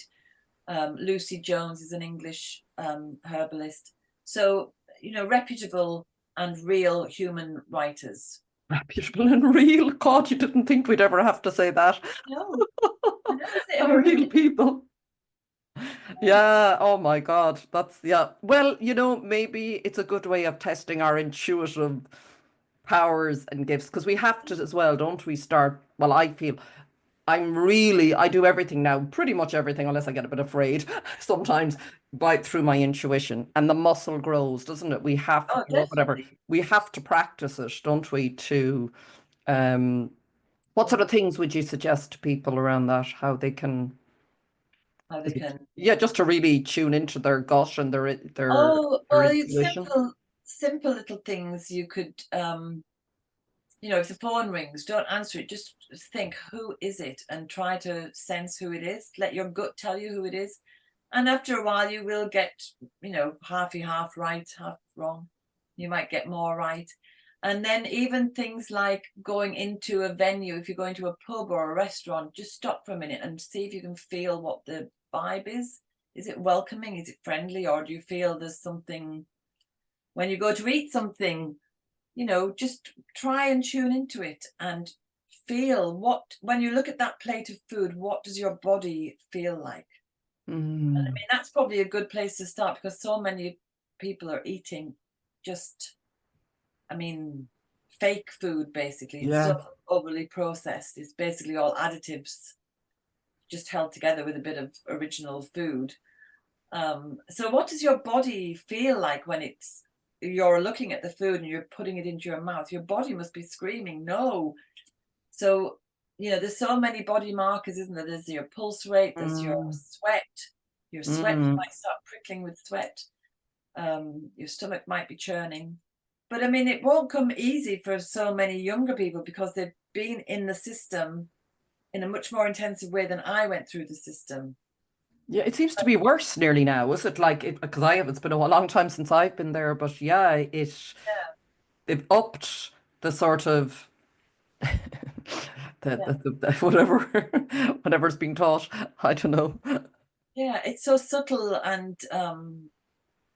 Speaker 2: Lucy Jones is an English herbalist. So, reputable and real human writers.
Speaker 1: Reputable and real. God, you didn't think we'd ever have to say that.
Speaker 2: No, I know, isn't it
Speaker 1: And real
Speaker 2: horrific?
Speaker 1: people. Yeah, oh my God. Yeah. Well, maybe it's a good way of testing our intuitive powers and gifts because we have to as well, don't we? Well, I feel I do everything now, pretty much everything, unless I get a bit afraid sometimes, through my intuition. And the muscle grows, doesn't it?
Speaker 2: Oh,
Speaker 1: Whatever.
Speaker 2: definitely.
Speaker 1: We have to practice it, don't we, to um What sort of things would you suggest to people around that? How they can,
Speaker 2: how they can.
Speaker 1: yeah, just to really tune into their gut and
Speaker 2: Oh,
Speaker 1: their
Speaker 2: well, it's
Speaker 1: intuition.
Speaker 2: simple little things you could, if the phone rings, don't answer it. Just think, who is it? And try to sense who it is. Let your gut tell you who it is. And after a while, you will get, half right, half wrong. You might get more right. And then even things like going into a venue, if you're going to a pub or a restaurant, just stop for a minute and see if you can feel what the vibe is. Is it welcoming? Is it friendly? Or do you feel there's something when you go to eat something? Just try and tune into it and feel when you look at that plate of food, what does your body feel like? And I mean, that's probably a good place to start, because so many people are eating just, fake food, basically. It's so
Speaker 1: Yeah.
Speaker 2: overly processed. It's basically all additives just held together with a bit of original food. So what does your body feel like when you're looking at the food and you're putting it into your mouth? Your body must be screaming no. So there's so many body markers, isn't there? There's your pulse rate, there's your sweat. Your sweat might start prickling with sweat. Your stomach might be churning. But I mean, it won't come easy for so many younger people, because they've been in the system in a much more intensive way than I went through the system.
Speaker 1: Yeah, it seems to be worse nearly now. Is it like it? Because it's been a long time since I've been there, but yeah, they've upped the sort of
Speaker 2: Yeah,
Speaker 1: the whatever whatever's being taught. I don't know.
Speaker 2: yeah, it's so subtle, and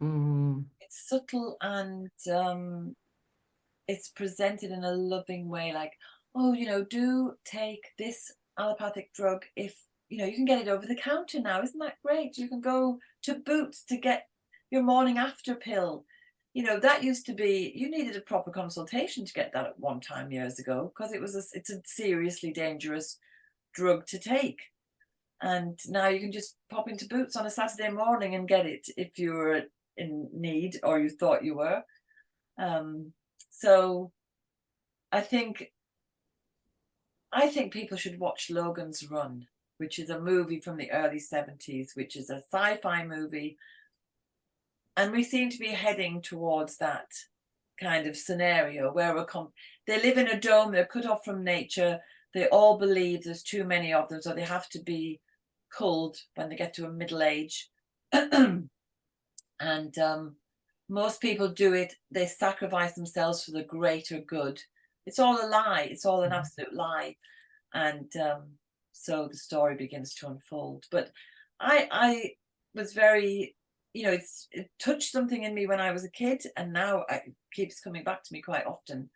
Speaker 1: Mm,
Speaker 2: it's presented in a loving way, like, oh, do take this allopathic drug if you can get it over the counter now. Isn't that great? You can go to Boots to get your morning after pill. That used to be, you needed a proper consultation to get that at one time years ago, because it's a seriously dangerous drug to take. And now you can just pop into Boots on a Saturday morning and get it if you're in need, or you thought you were. So I think people should watch Logan's Run, which is a movie from the early 70s, which is a sci-fi movie. And we seem to be heading towards that kind of scenario where they live in a dome, they're cut off from nature, they all believe there's too many of them, so they have to be culled when they get to a middle age. And most people do it, they sacrifice themselves for the greater good. It's all a lie. It's all an absolute lie. And so the story begins to unfold. But I was very, it touched something in me when I was a kid, and now it keeps coming back to me quite often.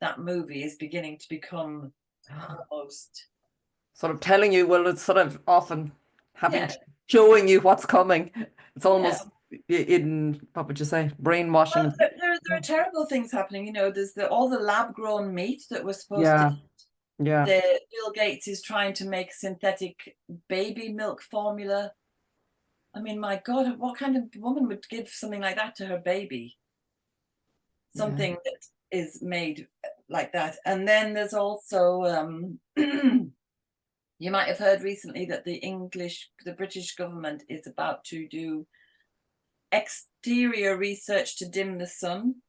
Speaker 2: That movie is beginning to become almost
Speaker 1: sort of telling you, well, it's sort of often
Speaker 2: yeah,
Speaker 1: showing you what's coming. It's
Speaker 2: yeah.
Speaker 1: almost in, what would you say,
Speaker 2: Well,
Speaker 1: brainwashing.
Speaker 2: there are terrible things happening. There's all the lab grown meat that we're supposed to
Speaker 1: Yeah,
Speaker 2: eat.
Speaker 1: yeah,
Speaker 2: Bill Gates is trying to make synthetic baby milk formula. I mean, my God, what kind of woman would give something like that to her baby?
Speaker 1: yeah.
Speaker 2: Something that is made like that. And then there's also, you might have heard recently that the British government is about to do exterior research to dim the sun.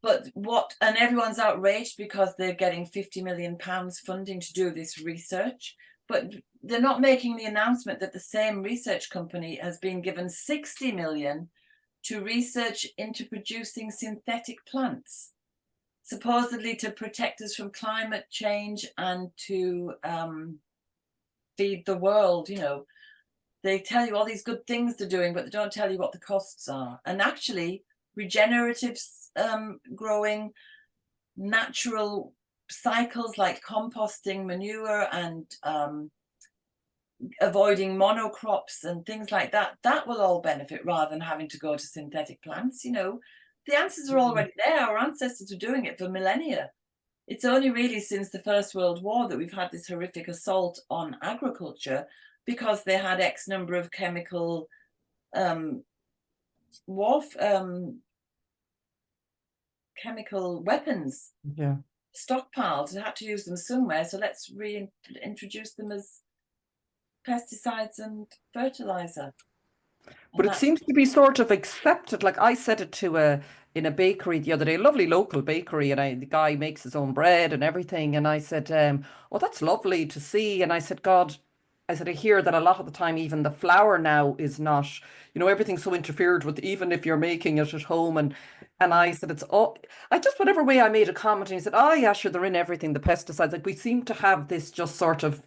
Speaker 2: And everyone's outraged because they're getting £50 million funding to do this research. But they're not making the announcement that the same research company has been given 60 million to research into producing synthetic plants, supposedly to protect us from climate change and to feed the world. They tell you all these good things they're doing, but they don't tell you what the costs are. And actually, regenerative growing, natural cycles like composting manure and avoiding monocrops and things like that will all benefit, rather than having to go to synthetic plants. The answers are already there. Our ancestors are doing it for millennia. It's only really since the First World War that we've had this horrific assault on agriculture, because they had X number of chemical chemical weapons.
Speaker 1: Yeah.
Speaker 2: stockpiled and had to use them somewhere. So let's reintroduce them as pesticides and fertilizer.
Speaker 1: But
Speaker 2: And
Speaker 1: it
Speaker 2: that's
Speaker 1: seems to be sort of accepted. Like I said it to a in a bakery the other day, a lovely local bakery, and the guy makes his own bread and everything. And I said, "Oh, that's lovely to see." And I said, "God," I said, "I hear that a lot of the time, even the flour now is not, everything's so interfered with, even if you're making it at home." And I said, "It's all." I just whatever way I made a comment, and he said, "Oh yeah, sure, they're in everything, the pesticides. Like we seem to have this just sort of,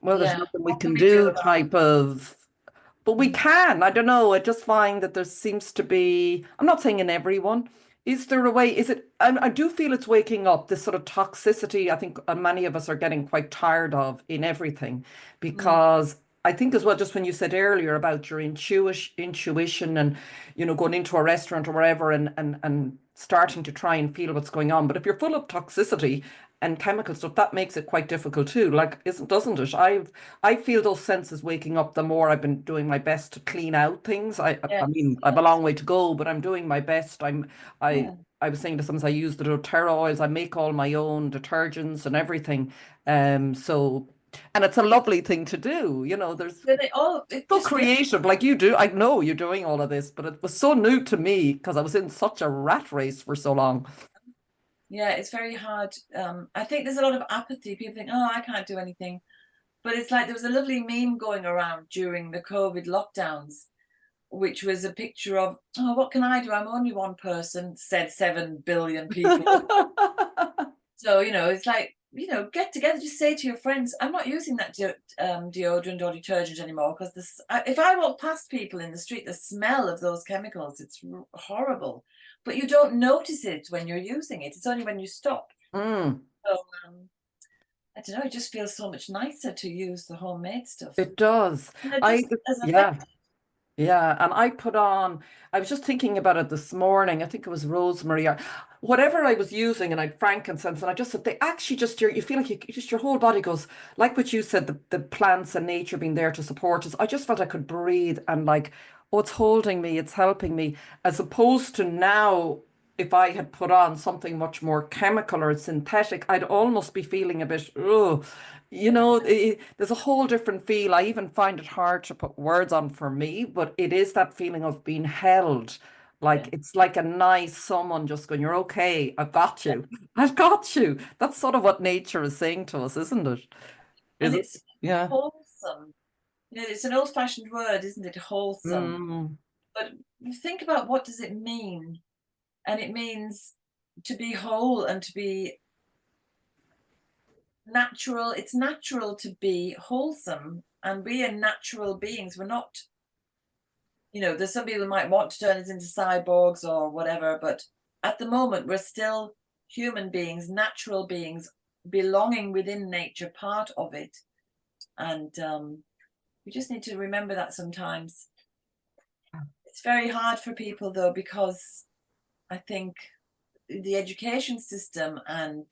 Speaker 1: well, there's
Speaker 2: yeah.
Speaker 1: nothing we
Speaker 2: What can
Speaker 1: can
Speaker 2: we do
Speaker 1: do
Speaker 2: about
Speaker 1: type of." But we
Speaker 2: it?
Speaker 1: can. I don't know. I just find that there seems to be, I'm not saying in everyone. Is there a way? Is it? I do feel it's waking up this sort of toxicity. I think many of us are getting quite tired of in everything
Speaker 2: Mm.
Speaker 1: because I think as well, just when you said earlier about your intuition and, going into a restaurant or wherever and starting to try and feel what's going on. But if you're full of toxicity and chemical stuff, that makes it quite difficult too. Like, doesn't it? I feel those senses waking up the more I've been doing my best to clean out things. I
Speaker 2: Yes,
Speaker 1: mean, I've a long way to go, but I'm doing my best. I
Speaker 2: yeah.
Speaker 1: I was saying to someone, I use the doTerra oils. I make all my own detergents and everything. So, and it's a lovely thing to do. There's
Speaker 2: But it
Speaker 1: so
Speaker 2: just feels,
Speaker 1: creative, like you do. I know you're doing all of this, but it was so new to me because I was in such a rat race for so long.
Speaker 2: yeah, it's very hard. I think there's a lot of apathy. People think, oh, I can't do anything. But it's like there was a lovely meme going around during the COVID lockdowns, which was a picture of, oh, what can I do? I'm only one person, said 7 billion people. So, it's like, get together, just say to your friends, I'm not using that deodorant or detergent anymore because if I walk past people in the street, the smell of those chemicals, it's horrible. But you don't notice it when you're using it. It's only when you stop.
Speaker 1: Mm,
Speaker 2: So, I don't know, it just feels so much nicer to use the homemade stuff.
Speaker 1: it does.
Speaker 2: And they're
Speaker 1: I
Speaker 2: just as
Speaker 1: yeah.
Speaker 2: effective.
Speaker 1: Yeah, and I was just thinking about it this morning. I think it was rosemary or whatever I was using, and I had frankincense, and I just said they actually just you feel like just your whole body goes like what you said, the plants and nature being there to support us. I just felt I could breathe and like, oh, it's holding me, it's helping me, as opposed to now. If I had put on something much more chemical or synthetic, I'd almost be feeling a bit, oh, there's a whole different feel. I even find it hard to put words on for me, but it is that feeling of being held. Like
Speaker 2: Yeah.
Speaker 1: it's like a nice someone just going, "You're okay. I've got
Speaker 2: Yeah.
Speaker 1: you. I've got you." That's sort of what nature is saying to us, isn't it?
Speaker 2: And
Speaker 1: Is it?
Speaker 2: it's
Speaker 1: Yeah.
Speaker 2: wholesome. It's an old-fashioned word, isn't it? Wholesome.
Speaker 1: Mm,
Speaker 2: But think about what does it mean? And it means to be whole and to be natural. It's natural to be wholesome. And we are natural beings. We're not, there's some people who might want to turn us into cyborgs or whatever, but at the moment we're still human beings, natural beings, belonging within nature, part of it. And we just need to remember that sometimes. It's very hard for people though, because I think the education system and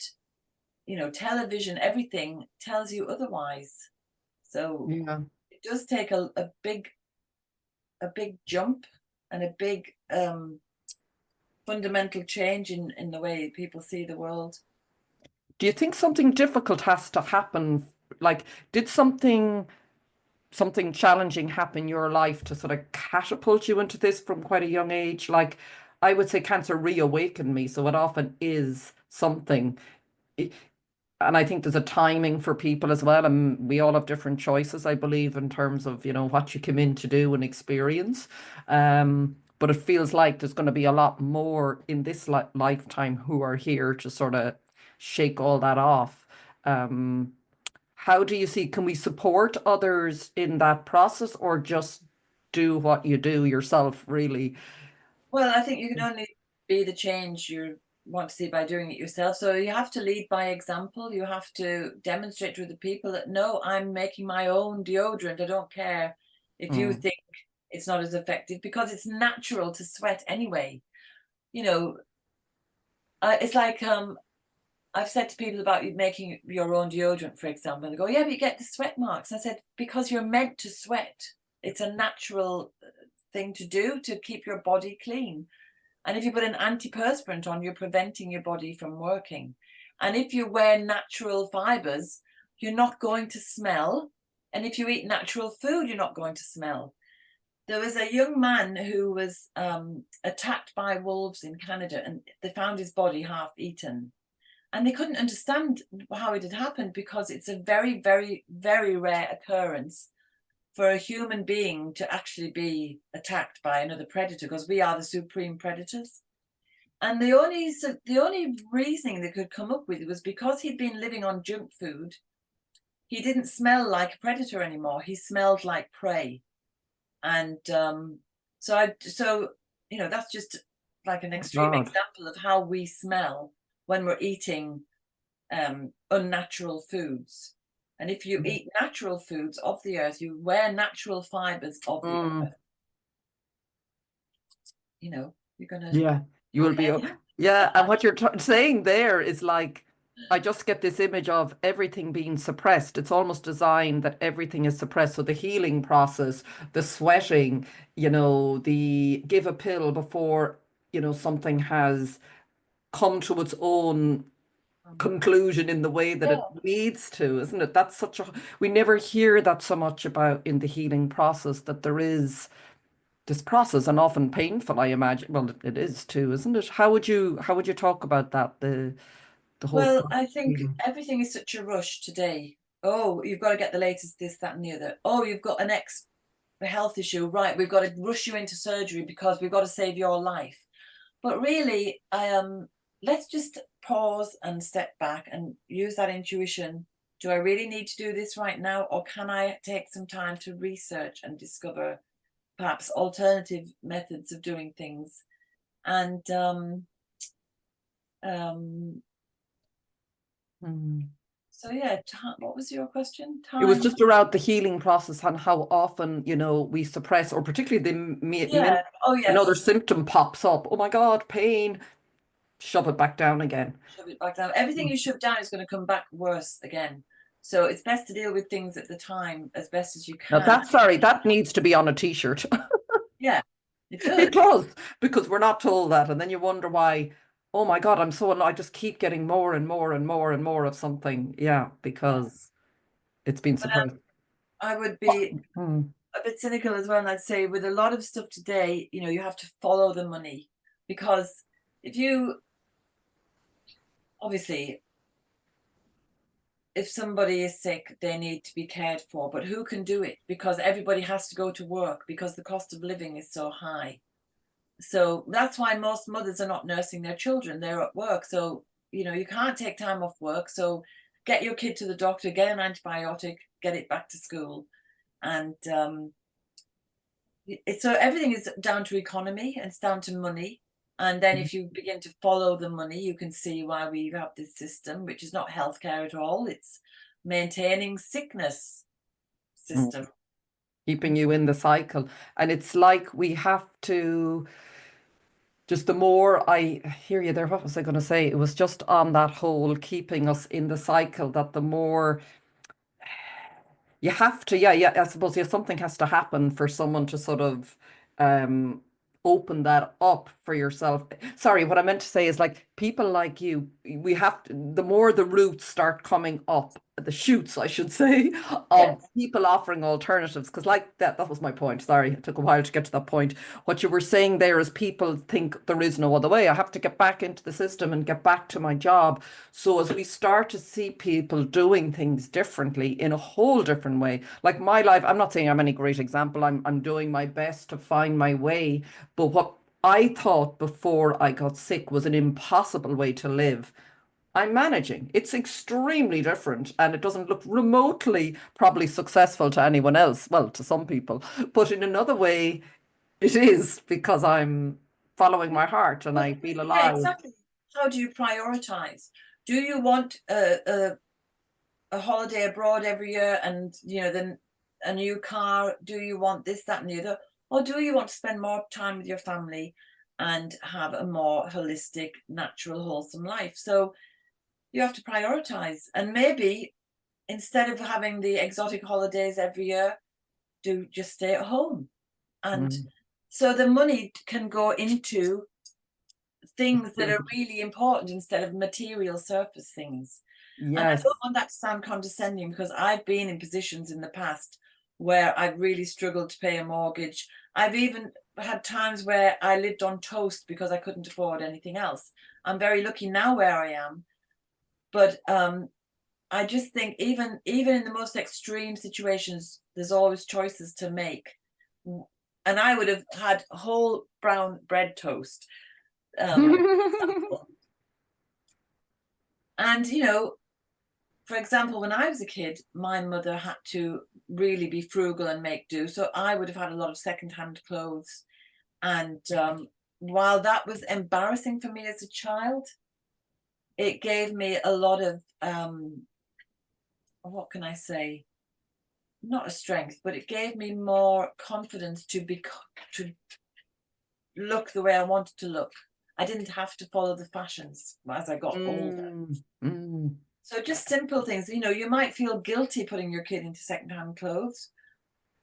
Speaker 2: television, everything tells you otherwise. So
Speaker 1: yeah.
Speaker 2: it does take a big jump and a big fundamental change in the way people see the world.
Speaker 1: Do you think something difficult has to happen? Like, did something challenging happen in your life to sort of catapult you into this from quite a young age? Like, I would say cancer reawakened me, so it often is something. I- And I think there's a timing for people as well, and we all have different choices, I believe, in terms of, what you come in to do and experience. But it feels like there's going to be a lot more in this lifetime who are here to sort of shake all that off. Um, how do you see, can we support others in that process or just do what you do yourself, really?
Speaker 2: Well, I think you can only be the change you want to see by doing it yourself. So you have to lead by example. You have to demonstrate to the people that no, I'm making my own deodorant. I don't care if you
Speaker 1: Mm,
Speaker 2: think it's not as effective because it's natural to sweat anyway. You know, it's like I've said to people about you making your own deodorant, for example, and they go, yeah, but you get the sweat marks. I said, because you're meant to sweat. It's a natural thing to do to keep your body clean. And if you put an antiperspirant on, you're preventing your body from working. And if you wear natural fibers, you're not going to smell. And if you eat natural food, you're not going to smell. There was a young man who was attacked by wolves in Canada, and they found his body half eaten. And they couldn't understand how it had happened, because it's a very, very, very rare occurrence for a human being to actually be attacked by another predator, because we are the supreme predators. And the only reasoning they could come up with was because he'd been living on junk food, he didn't smell like a predator anymore. He smelled like prey. And so that's just like an extreme example of how we smell when we're eating unnatural foods. And if you eat natural foods of the earth, you wear natural fibers of the earth, you're gonna
Speaker 1: you will be and what you're saying there is like, I just get this image of everything being suppressed. It's almost designed that everything is suppressed. So the healing process, the sweating, the give a pill before, something has come to its own conclusion in the way that it needs to, isn't it? That's we never hear that so much about in the healing process, that there is this process, and often painful, I imagine. Well, it is too, isn't it? How would you talk about that? The whole
Speaker 2: Well, I think
Speaker 1: healing.
Speaker 2: everything is such a rush today. Oh, you've got to get the latest this, that, and the other. Oh, you've got a health issue, right? We've got to rush you into surgery because we've got to save your life. But really, let's just pause and step back and use that intuition. Do I really need to do this right now, or can I take some time to research and discover perhaps alternative methods of doing things? And so yeah, what was your question?
Speaker 1: It was just around the healing process and how often, we suppress, or particularly another symptom pops up. Oh my God, pain, shove it back down again.
Speaker 2: Shove it back down. Everything you shove down is going to come back worse again. So it's best to deal with things at the time as best as you can.
Speaker 1: Now that needs to be on a t-shirt.
Speaker 2: Yeah, it does.
Speaker 1: It does, because we're not told that. And then you wonder why, oh my God, I just keep getting more and more and more and more of something. Yeah, because it's been suppressed.
Speaker 2: I would be a bit cynical as well, and I'd say with a lot of stuff today, you have to follow the money, because obviously, if somebody is sick, they need to be cared for, but who can do it? Because everybody has to go to work, because the cost of living is so high. So that's why most mothers are not nursing their children. They're at work. So, you can't take time off work. So get your kid to the doctor, get an antibiotic, get it back to school. And so everything is down to economy, and it's down to money. And then if you begin to follow the money, you can see why we have this system, which is not healthcare at all. It's maintaining sickness system.
Speaker 1: Keeping you in the cycle. And it's like we have to, just the more I hear you there, what was I going to say? It was just on that whole keeping us in the cycle, that the more you have to, I suppose, something has to happen for someone to sort of open that up for yourself. Sorry, what I meant to say is, like, people like you, we have to, the more the roots start coming up, the shoots, I should say, of people offering alternatives. Because like that was my point. Sorry, it took a while to get to that point. What you were saying there is people think there is no other way. I have to get back into the system and get back to my job. So as we start to see people doing things differently, in a whole different way, like my life, I'm not saying I'm any great example. I'm doing my best to find my way. But what I thought before I got sick was an impossible way to live, I'm managing. It's extremely different, and it doesn't look remotely probably successful to anyone else. Well, to some people, but in another way, it is, because I'm following my heart and I feel alive.
Speaker 2: Yeah, exactly. How do you prioritize? Do you want a holiday abroad every year, and then a new car? Do you want this, that, and the other? Or do you want to spend more time with your family and have a more holistic, natural, wholesome life? So you have to prioritize. And maybe instead of having the exotic holidays every year, just stay at home. And so the money can go into things that are really important instead of material surface things. And I
Speaker 1: Yes.
Speaker 2: don't want that to sound condescending, because I've been in positions in the past where I've really struggled to pay a mortgage. I've even had times where I lived on toast because I couldn't afford anything else. I'm very lucky now where I am, but I just think even in the most extreme situations, there's always choices to make. And I would have had whole brown bread toast. And, you know, for example, when I was a kid, my mother had to really be frugal and make do. So I would have had a lot of secondhand clothes. And while that was embarrassing for me as a child, it gave me a lot of, what can I say? Not a strength, but it gave me more confidence to look the way I wanted to look. I didn't have to follow the fashions as I got older. So just simple things, you know, you might feel guilty putting your kid into secondhand clothes,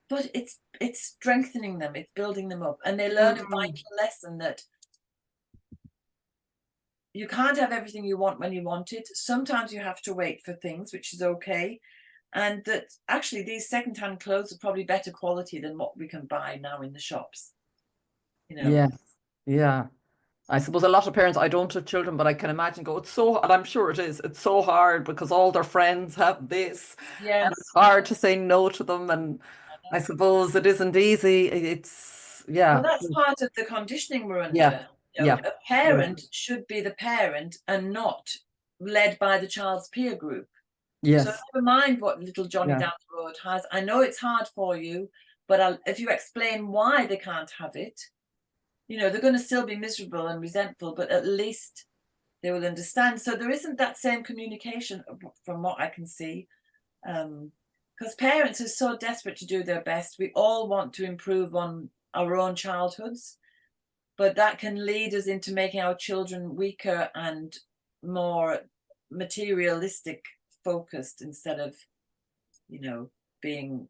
Speaker 2: but it's strengthening them, it's building them up, and they learn a vital lesson that you can't have everything you want when you want it. Sometimes you have to wait for things, which is okay. And that actually these secondhand clothes are probably better quality than what we can buy now in the shops. You know.
Speaker 1: Yes. Yeah. I suppose a lot of parents, I don't have children, but I can imagine go, it's so, and I'm sure it is, it's so hard because all their friends have this, and it's
Speaker 2: Yes.
Speaker 1: hard to say no to them. And I suppose it isn't easy.
Speaker 2: Well,
Speaker 1: Yeah,
Speaker 2: that's part of the conditioning we're
Speaker 1: yeah,
Speaker 2: under. You know,
Speaker 1: yeah,
Speaker 2: a parent should be the parent and not led by the child's peer group. So
Speaker 1: yes,
Speaker 2: never mind what little Johnny
Speaker 1: yeah,
Speaker 2: down the road has. I know it's hard for you, but if you explain why they can't have it, you know, they're going to still be miserable and resentful, but at least they will understand. So there isn't that same communication from what I can see. Because parents are so desperate to do their best. We all want to improve on our own childhoods, but that can lead us into making our children weaker and more materialistic focused instead of, you know, being,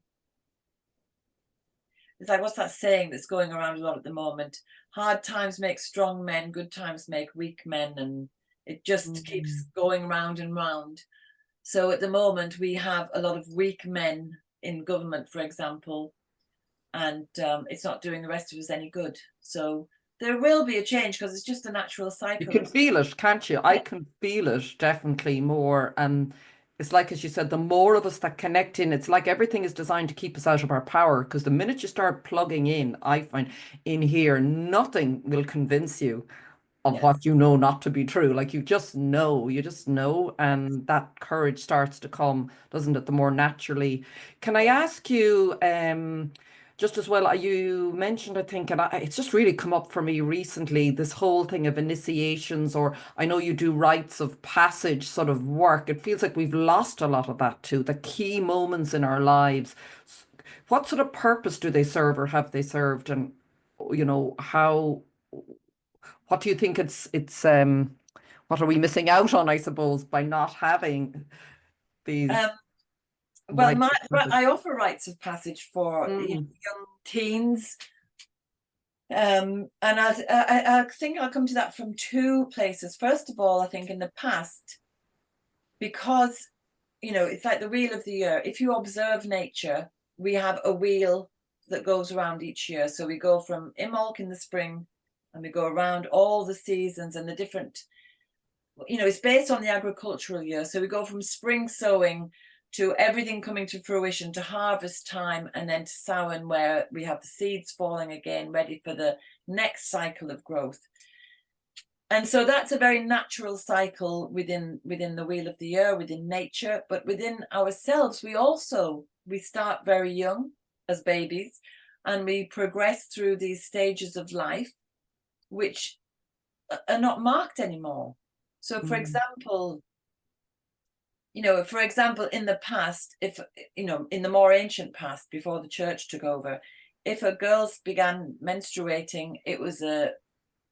Speaker 2: it's like, what's that saying that's going around a lot at the moment? Hard times make strong men, good times make weak men, and it just keeps going round and round. So at the moment we have a lot of weak men in government, for example, and it's not doing the rest of us any good. So there will be a change because it's just a natural
Speaker 1: you
Speaker 2: cycle.
Speaker 1: can feel it, can't you? I can feel it definitely more. And it's like, as you said, the more of us that connect in, it's like everything is designed to keep us out of our power. Because the minute you start plugging in, I find in here, nothing will convince you of
Speaker 2: Yes.
Speaker 1: what you know not to be true. Like you just know, and that courage starts to come, doesn't it? The more naturally. Can I ask you, just as well, you mentioned, I think, and it's just really come up for me recently, this whole thing of initiations, or I know you do rites of passage sort of work. It feels like we've lost a lot of that too, the key moments in our lives. What sort of purpose do they serve or have they served? And, how what do you think what are we missing out on, I suppose, by not having these
Speaker 2: Um, well,
Speaker 1: rites of passage?
Speaker 2: I offer rites of passage for
Speaker 1: Mm,
Speaker 2: young teens. And I think I'll come to that from two places. First of all, I think in the past, because, you know, it's like the wheel of the year. If you observe nature, we have a wheel that goes around each year. So we go from Imbolc in the spring and we go around all the seasons and the different, you know, it's based on the agricultural year. So we go from spring sowing to everything coming to fruition, to harvest time, and then to Samhain, where we have the seeds falling again, ready for the next cycle of growth. And so that's a very natural cycle within the wheel of the year, within nature. But within ourselves, we start very young as babies, and we progress through these stages of life which are not marked anymore. So for example, in the past, if, in the more ancient past, before the church took over, if a girl began menstruating, it was an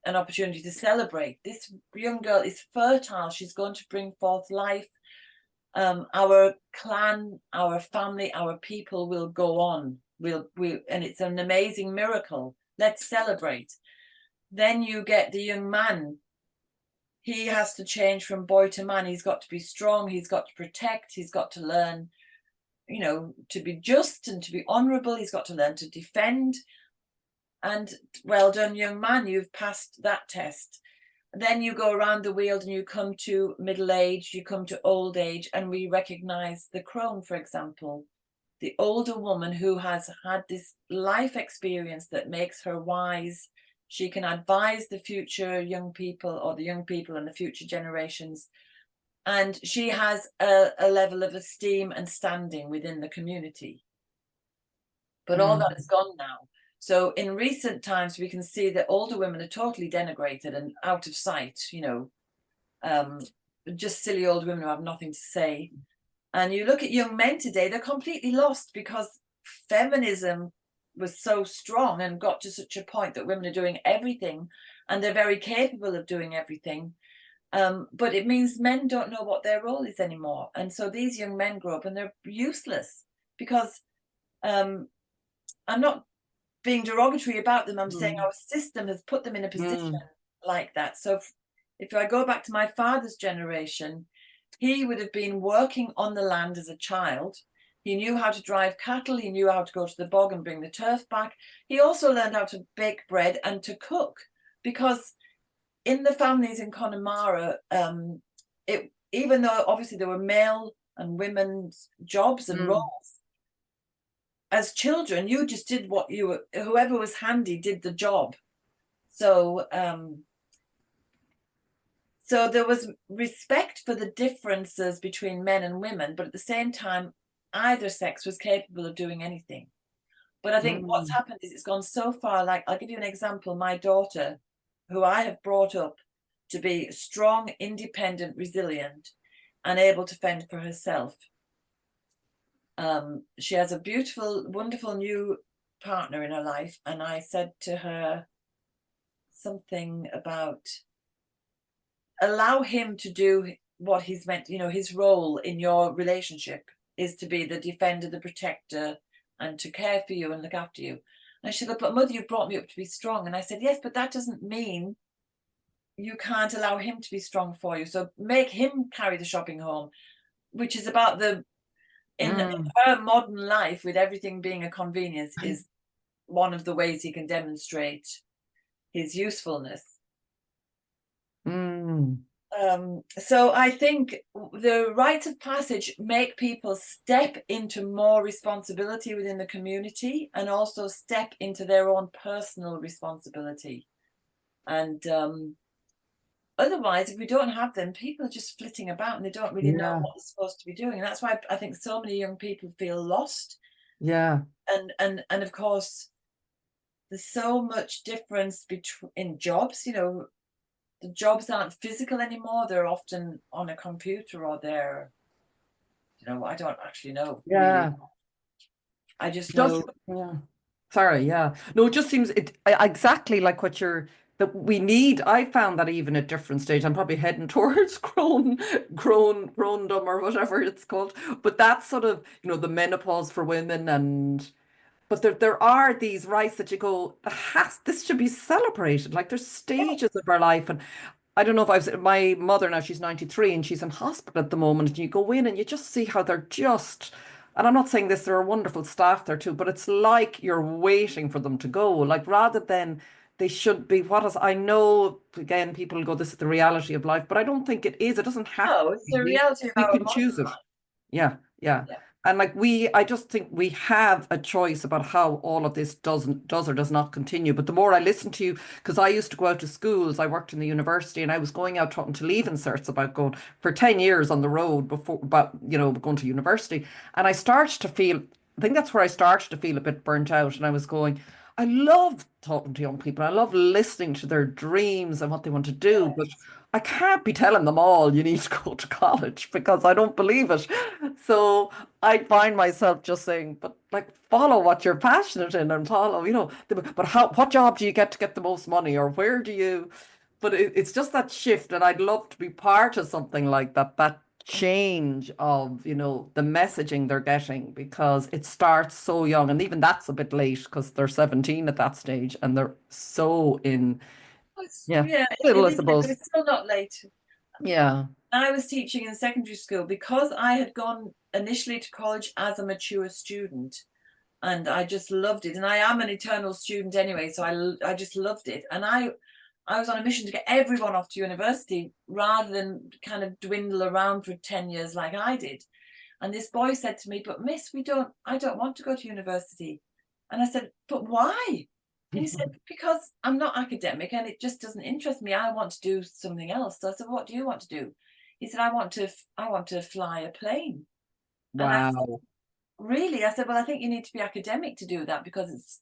Speaker 2: opportunity to celebrate. This young girl is fertile. She's going to bring forth life. Our clan, our family, our people will go on. And it's an amazing miracle. Let's celebrate. Then you get the young man he has to change from boy to man. He's got to be strong, he's got to protect, he's got to learn, you know, to be just and to be honorable. He's got to learn to defend. And well done, young man, you've passed that test. Then you go around the wheel and you come to middle age, you come to old age, and we recognize the crone, for example, the older woman who has had this life experience that makes her wise. She can advise the future young people, or the young people and the future generations. And she has a level of esteem and standing within the community. But all that is gone now. So in recent times, we can see that older women are totally denigrated and out of sight, you know, just silly old women who have nothing to say. And you look at young men today, they're completely lost because feminism was so strong and got to such a point that women are doing everything, and they're very capable of doing everything. But it means men don't know what their role is anymore. And so these young men grow up and they're useless because I'm not being derogatory about them. I'm saying our system has put them in a position like that. So if I go back to my father's generation, he would have been working on the land as a child. He knew how to drive cattle. He knew how to go to the bog and bring the turf back. He also learned how to bake bread and to cook, because in the families in Connemara, even though obviously there were male and women's jobs and roles, as children, you just did what whoever was handy did the job. So so there was respect for the differences between men and women, but at the same time, either sex was capable of doing anything. But I think what's happened is it's gone so far. Like, I'll give you an example. My daughter, who I have brought up to be strong, independent, resilient, and able to fend for herself. She has a beautiful, wonderful new partner in her life. And I said to her something about, allow him to do what he's meant, you know, his role in your relationship is to be the defender, the protector, and to care for you and look after you. And she said, but mother, you've brought me up to be strong. And I said, yes, but that doesn't mean you can't allow him to be strong for you. So make him carry the shopping home, which is about in her modern life, with everything being a convenience, is one of the ways he can demonstrate his usefulness. So I think the rites of passage make people step into more responsibility within the community, and also step into their own personal responsibility. And otherwise, if we don't have them, people are just flitting about and they don't really know what they're supposed to be doing. And that's why I think so many young people feel lost. And of course, there's so much difference in jobs. You know, the jobs aren't physical anymore. They're often on a computer, or they're, you know, I don't actually know. Really. I just know.
Speaker 1: Sorry, no, it just seems exactly like what that we need. I found that even at different stages, I'm probably heading towards crowndom or whatever it's called. But that's sort of, you know, the menopause for women, but there are these rites that you go, this should be celebrated. Like, there's stages of our life. And I don't know if my mother now, she's 93 and she's in hospital at the moment. And you go in and you just see how they're just, and I'm not saying this, there are wonderful staff there too, but it's like you're waiting for them to go. Like, rather than they should be, I know, again, people go, this is the reality of life, but I don't think it is. It doesn't have
Speaker 2: No,
Speaker 1: to
Speaker 2: it's the
Speaker 1: be.
Speaker 2: reality of
Speaker 1: We
Speaker 2: our
Speaker 1: can choose
Speaker 2: modern
Speaker 1: it.
Speaker 2: life.
Speaker 1: Yeah. And like I just think we have a choice about how all of this does or does not continue. But the more I listen to you, because I used to go out to schools, I worked in the university, and I was going out talking to leaving certs about going for 10 years on the road before, about, you know, going to university. And I started to feel, I think that's where I started to feel a bit burnt out. And I was going, I love talking to young people. I love listening to their dreams and what they want to do. But I can't be telling them all you need to go to college, because I don't believe it. So I find myself just saying, but like, follow what you're passionate in, and follow, you know, but what job do you get to get the most money, or where do you, but it's just that shift. And I'd love to be part of something like that change of, you know, the messaging they're getting, because it starts so young. And even that's a bit late, because they're 17 at that stage and they're so in Yeah,
Speaker 2: Yeah,
Speaker 1: a little,
Speaker 2: it
Speaker 1: I
Speaker 2: is late, but
Speaker 1: suppose.
Speaker 2: it's still not late.
Speaker 1: Yeah.
Speaker 2: I was teaching in secondary school because I had gone initially to college as a mature student, and I just loved it. And I am an eternal student anyway, so I just loved it. And I was on a mission to get everyone off to university rather than kind of dwindle around for 10 years like I did. And this boy said to me, "But miss, I don't want to go to university." And I said, "But why?" And he said, "Because I'm not academic and it just doesn't interest me. I want to do something else." So I said, "What do you want to do?" He said, I want to fly a plane." And I said,
Speaker 1: Wow.
Speaker 2: "Really?" I said, "Well, I think you need to be academic to do that because it's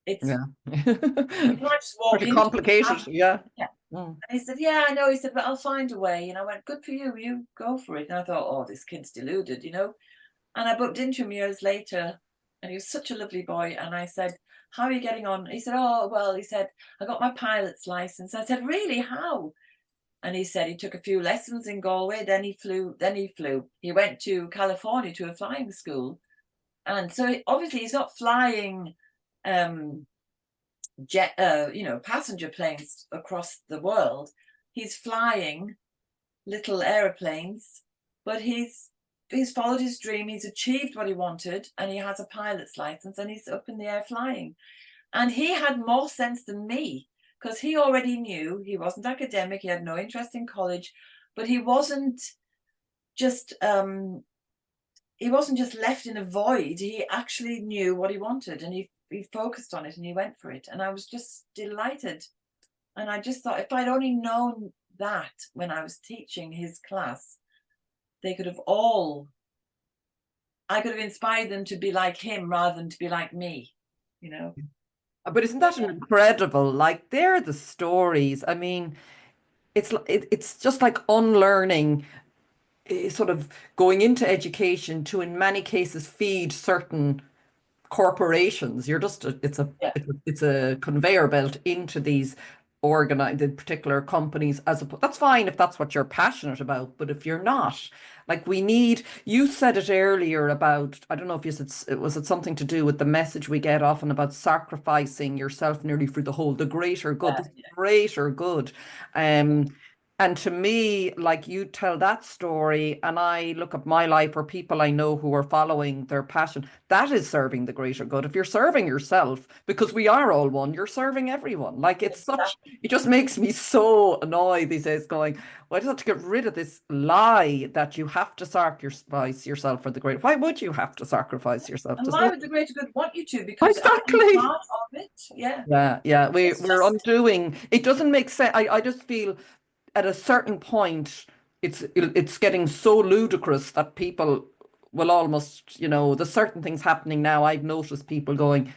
Speaker 2: it's
Speaker 1: Yeah.
Speaker 2: you can't just walk
Speaker 1: Pretty
Speaker 2: into it.
Speaker 1: complicated. Yeah.
Speaker 2: Yeah.
Speaker 1: Mm.
Speaker 2: And he said, "Yeah, I know." He said, "But I'll find a way." And I went, "Good for you. You go for it." And I thought, "Oh, this kid's deluded. And I bumped into him years later, and he was such a lovely boy. And I said, "How are you getting on?" He said, "Oh, well," he said, "I got my pilot's license." I said, "Really? How?" And he said he took a few lessons in Galway, then he flew. He went to California to a flying school. And so obviously he's not flying um passenger planes across the world. He's flying little aeroplanes, but he's followed his dream. He's achieved what he wanted, and he has a pilot's license, and he's up in the air flying. And he had more sense than me because he already knew he wasn't academic. He had no interest in college, but just he wasn't just left in a void. He actually knew what he wanted, and he focused on it, and he went for it. And I was just delighted. And I just thought, if I'd only known that when I was teaching his class, they could have all I could have inspired them to be like him rather than to be like me.
Speaker 1: But isn't that incredible? Like, they're the stories. I mean, it's just like unlearning, sort of going into education to, in many cases, feed certain corporations. You're just
Speaker 2: Yeah.
Speaker 1: it's a conveyor belt into these organized particular companies. That's fine if that's what you're passionate about, but if you're not, like, we need, you said it earlier about, I don't know if you said, was it something to do with the message we get often about sacrificing yourself nearly for the greater good, the
Speaker 2: Yeah.
Speaker 1: greater good. um and to me, like, you tell that story, and I look at my life or people I know who are following their passion, that is serving the greater good. If you're serving yourself, because we are all one, you're serving everyone. Like, it just makes me so annoyed these days going, well, I just have to get rid of this lie that you have to sacrifice yourself for the greater. Why would you have to sacrifice yourself?
Speaker 2: And
Speaker 1: There's
Speaker 2: why
Speaker 1: no,
Speaker 2: would the greater good want you to? Because I'm
Speaker 1: exactly.
Speaker 2: part of it. Yeah.
Speaker 1: Yeah, yeah.
Speaker 2: It's
Speaker 1: We're
Speaker 2: just
Speaker 1: undoing. It doesn't make sense. I just feel at a certain point, it's getting so ludicrous that people will almost, there's certain things happening now. I've noticed people going,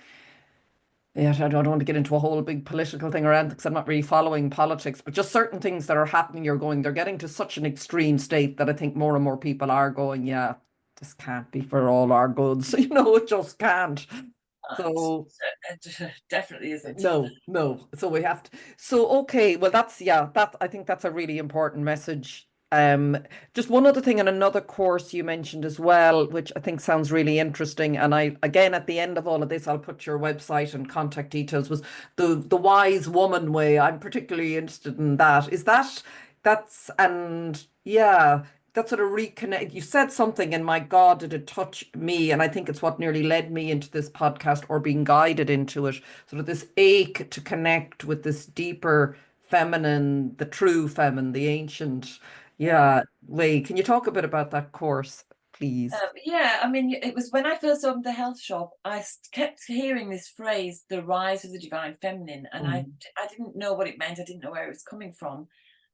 Speaker 1: yeah, I don't want to get into a whole big political thing or anything because I'm not really following politics, but just certain things that are happening, they're getting to such an extreme state that I think more and more people are going, yeah, this can't be for all our goods. It just can't. So
Speaker 2: it definitely isn't.
Speaker 1: no, no. So we have to. So okay, well, I think that's a really important message. Just one other thing, and another course you mentioned as well, which I think sounds really interesting. And again, at the end of all of this, I'll put your website and contact details. Was the wise woman way? I'm particularly interested in that. And yeah, that sort of reconnect. You said something, and my God, did it touch me? And I think it's what nearly led me into this podcast, or being guided into it. Sort of this ache to connect with this deeper feminine, the true feminine, the ancient,
Speaker 2: Yeah.
Speaker 1: yeah, way. Can you talk a bit about that course, please?
Speaker 2: Yeah, I mean, it was when I first opened the health shop, I kept hearing this phrase, the rise of the divine feminine, and I
Speaker 1: Mm.
Speaker 2: didn't know what it meant. I didn't know where it was coming from.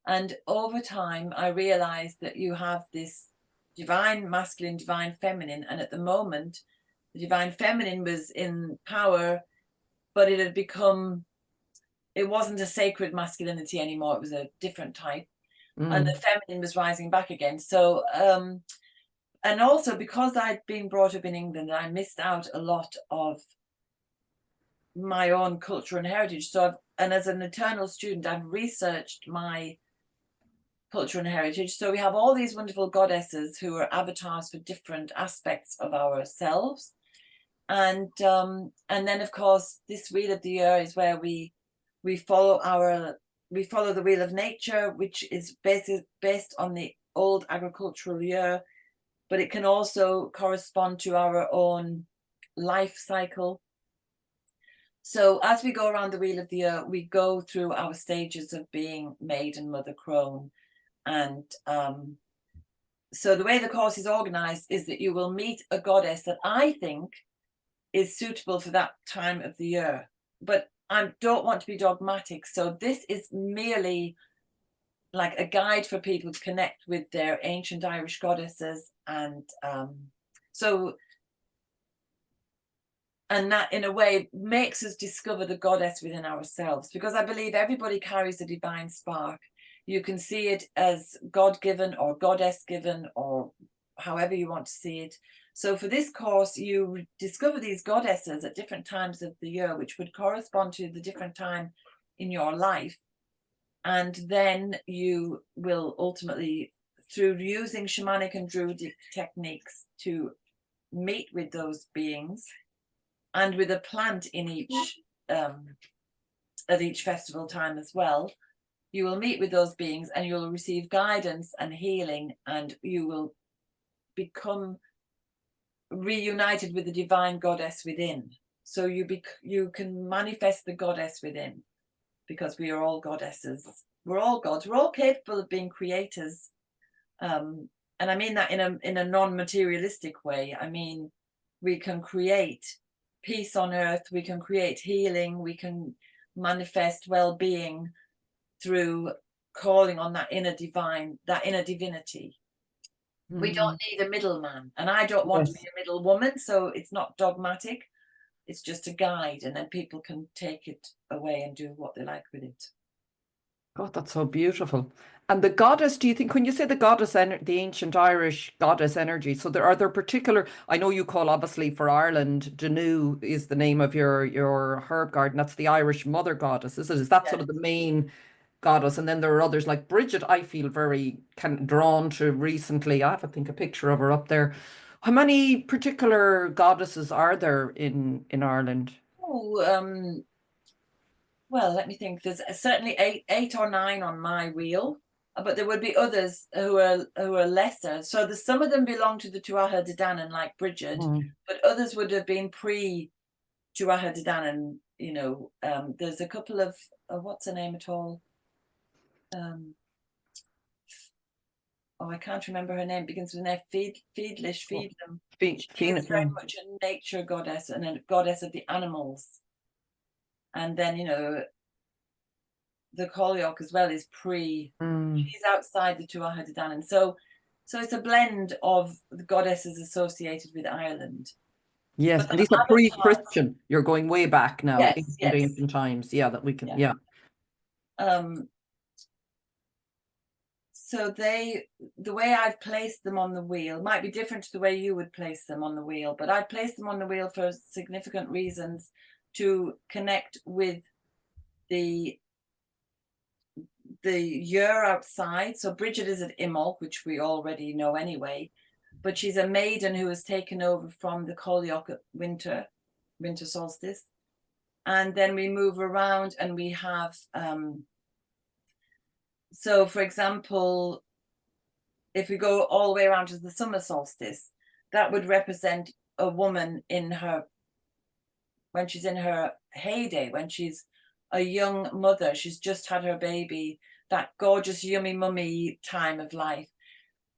Speaker 2: And over time, I realized that you have this divine masculine, divine feminine. And at the moment, the divine feminine was in power, but it wasn't a sacred masculinity anymore. It was a different type. And the
Speaker 1: Mm.
Speaker 2: feminine was rising back again. So, and also because I'd been brought up in England, I missed out a lot of my own culture and heritage. And as an eternal student, I've researched my culture and heritage. So we have all these wonderful goddesses who are avatars for different aspects of ourselves. And then of course this wheel of the year is where we follow the wheel of nature, which is based on the old agricultural year, but it can also correspond to our own life cycle. So as we go around the wheel of the year, we go through our stages of being maiden, mother, crone. And so the way the course is organized is that you will meet a goddess that I think is suitable for that time of the year. But I don't want to be dogmatic. So this is merely like a guide for people to connect with their ancient Irish goddesses. And that in a way makes us discover the goddess within ourselves, because I believe everybody carries a divine spark. You can see it as God-given or goddess-given, or however you want to see it. So for this course, you discover these goddesses at different times of the year, which would correspond to the different time in your life. And then you will ultimately, through using shamanic and druidic techniques, to meet with those beings, and with a plant in each at each festival time as well. You will meet with those beings and you will receive guidance and healing, and you will become reunited with the divine goddess within. So you can manifest the goddess within, because we are all goddesses. We're all gods. We're all capable of being creators. And I mean that in a non-materialistic way. I mean, we can create peace on earth. We can create healing. We can manifest well-being through calling on that inner divine, that inner divinity. We don't need a middleman, and I don't want to be a middle woman, so it's not dogmatic. It's just a guide, and then people can take it away and do what they like with it.
Speaker 1: God, that's so beautiful. And the goddess, do you think, when you say the goddess, the ancient Irish goddess energy, so are there particular, I know you call obviously for Ireland, Danu is the name of your herb garden. That's the Irish mother goddess, is it? Is that sort of the main goddess? And then there are others like Bridget, I feel very drawn to recently. I have, I think, a picture of her up there. How many particular goddesses are there in Ireland?
Speaker 2: Oh, well, let me think. There's certainly eight or nine on my wheel, but there would be others who are lesser. So there's some of them belong to the Tuatha De Danann, like Bridget, but others would have been pre Tuatha De Danann. You know, there's a couple of what's her name at all? I can't remember her name. Begins with an F. Feedlem. She is very much a nature goddess and a goddess of the animals. And then, you know, the Collioc as well is she's outside the Tuatha De Danann. So it's a blend of the goddesses associated with Ireland.
Speaker 1: Yes, and these are pre-Christian. You're going way back now in
Speaker 2: yes.
Speaker 1: ancient times. Yeah, that we can, yeah.
Speaker 2: So the way I've placed them on the wheel might be different to the way you would place them on the wheel, but I placed them on the wheel for significant reasons, to connect with the year outside. So Bridget is at Imbolc, which we already know anyway, but she's a maiden who has taken over from the Collioc at winter solstice. And then we move around and we have so for example, if we go all the way around to the summer solstice, that would represent a woman when she's in her heyday, when she's a young mother, she's just had her baby, that gorgeous yummy mummy time of life.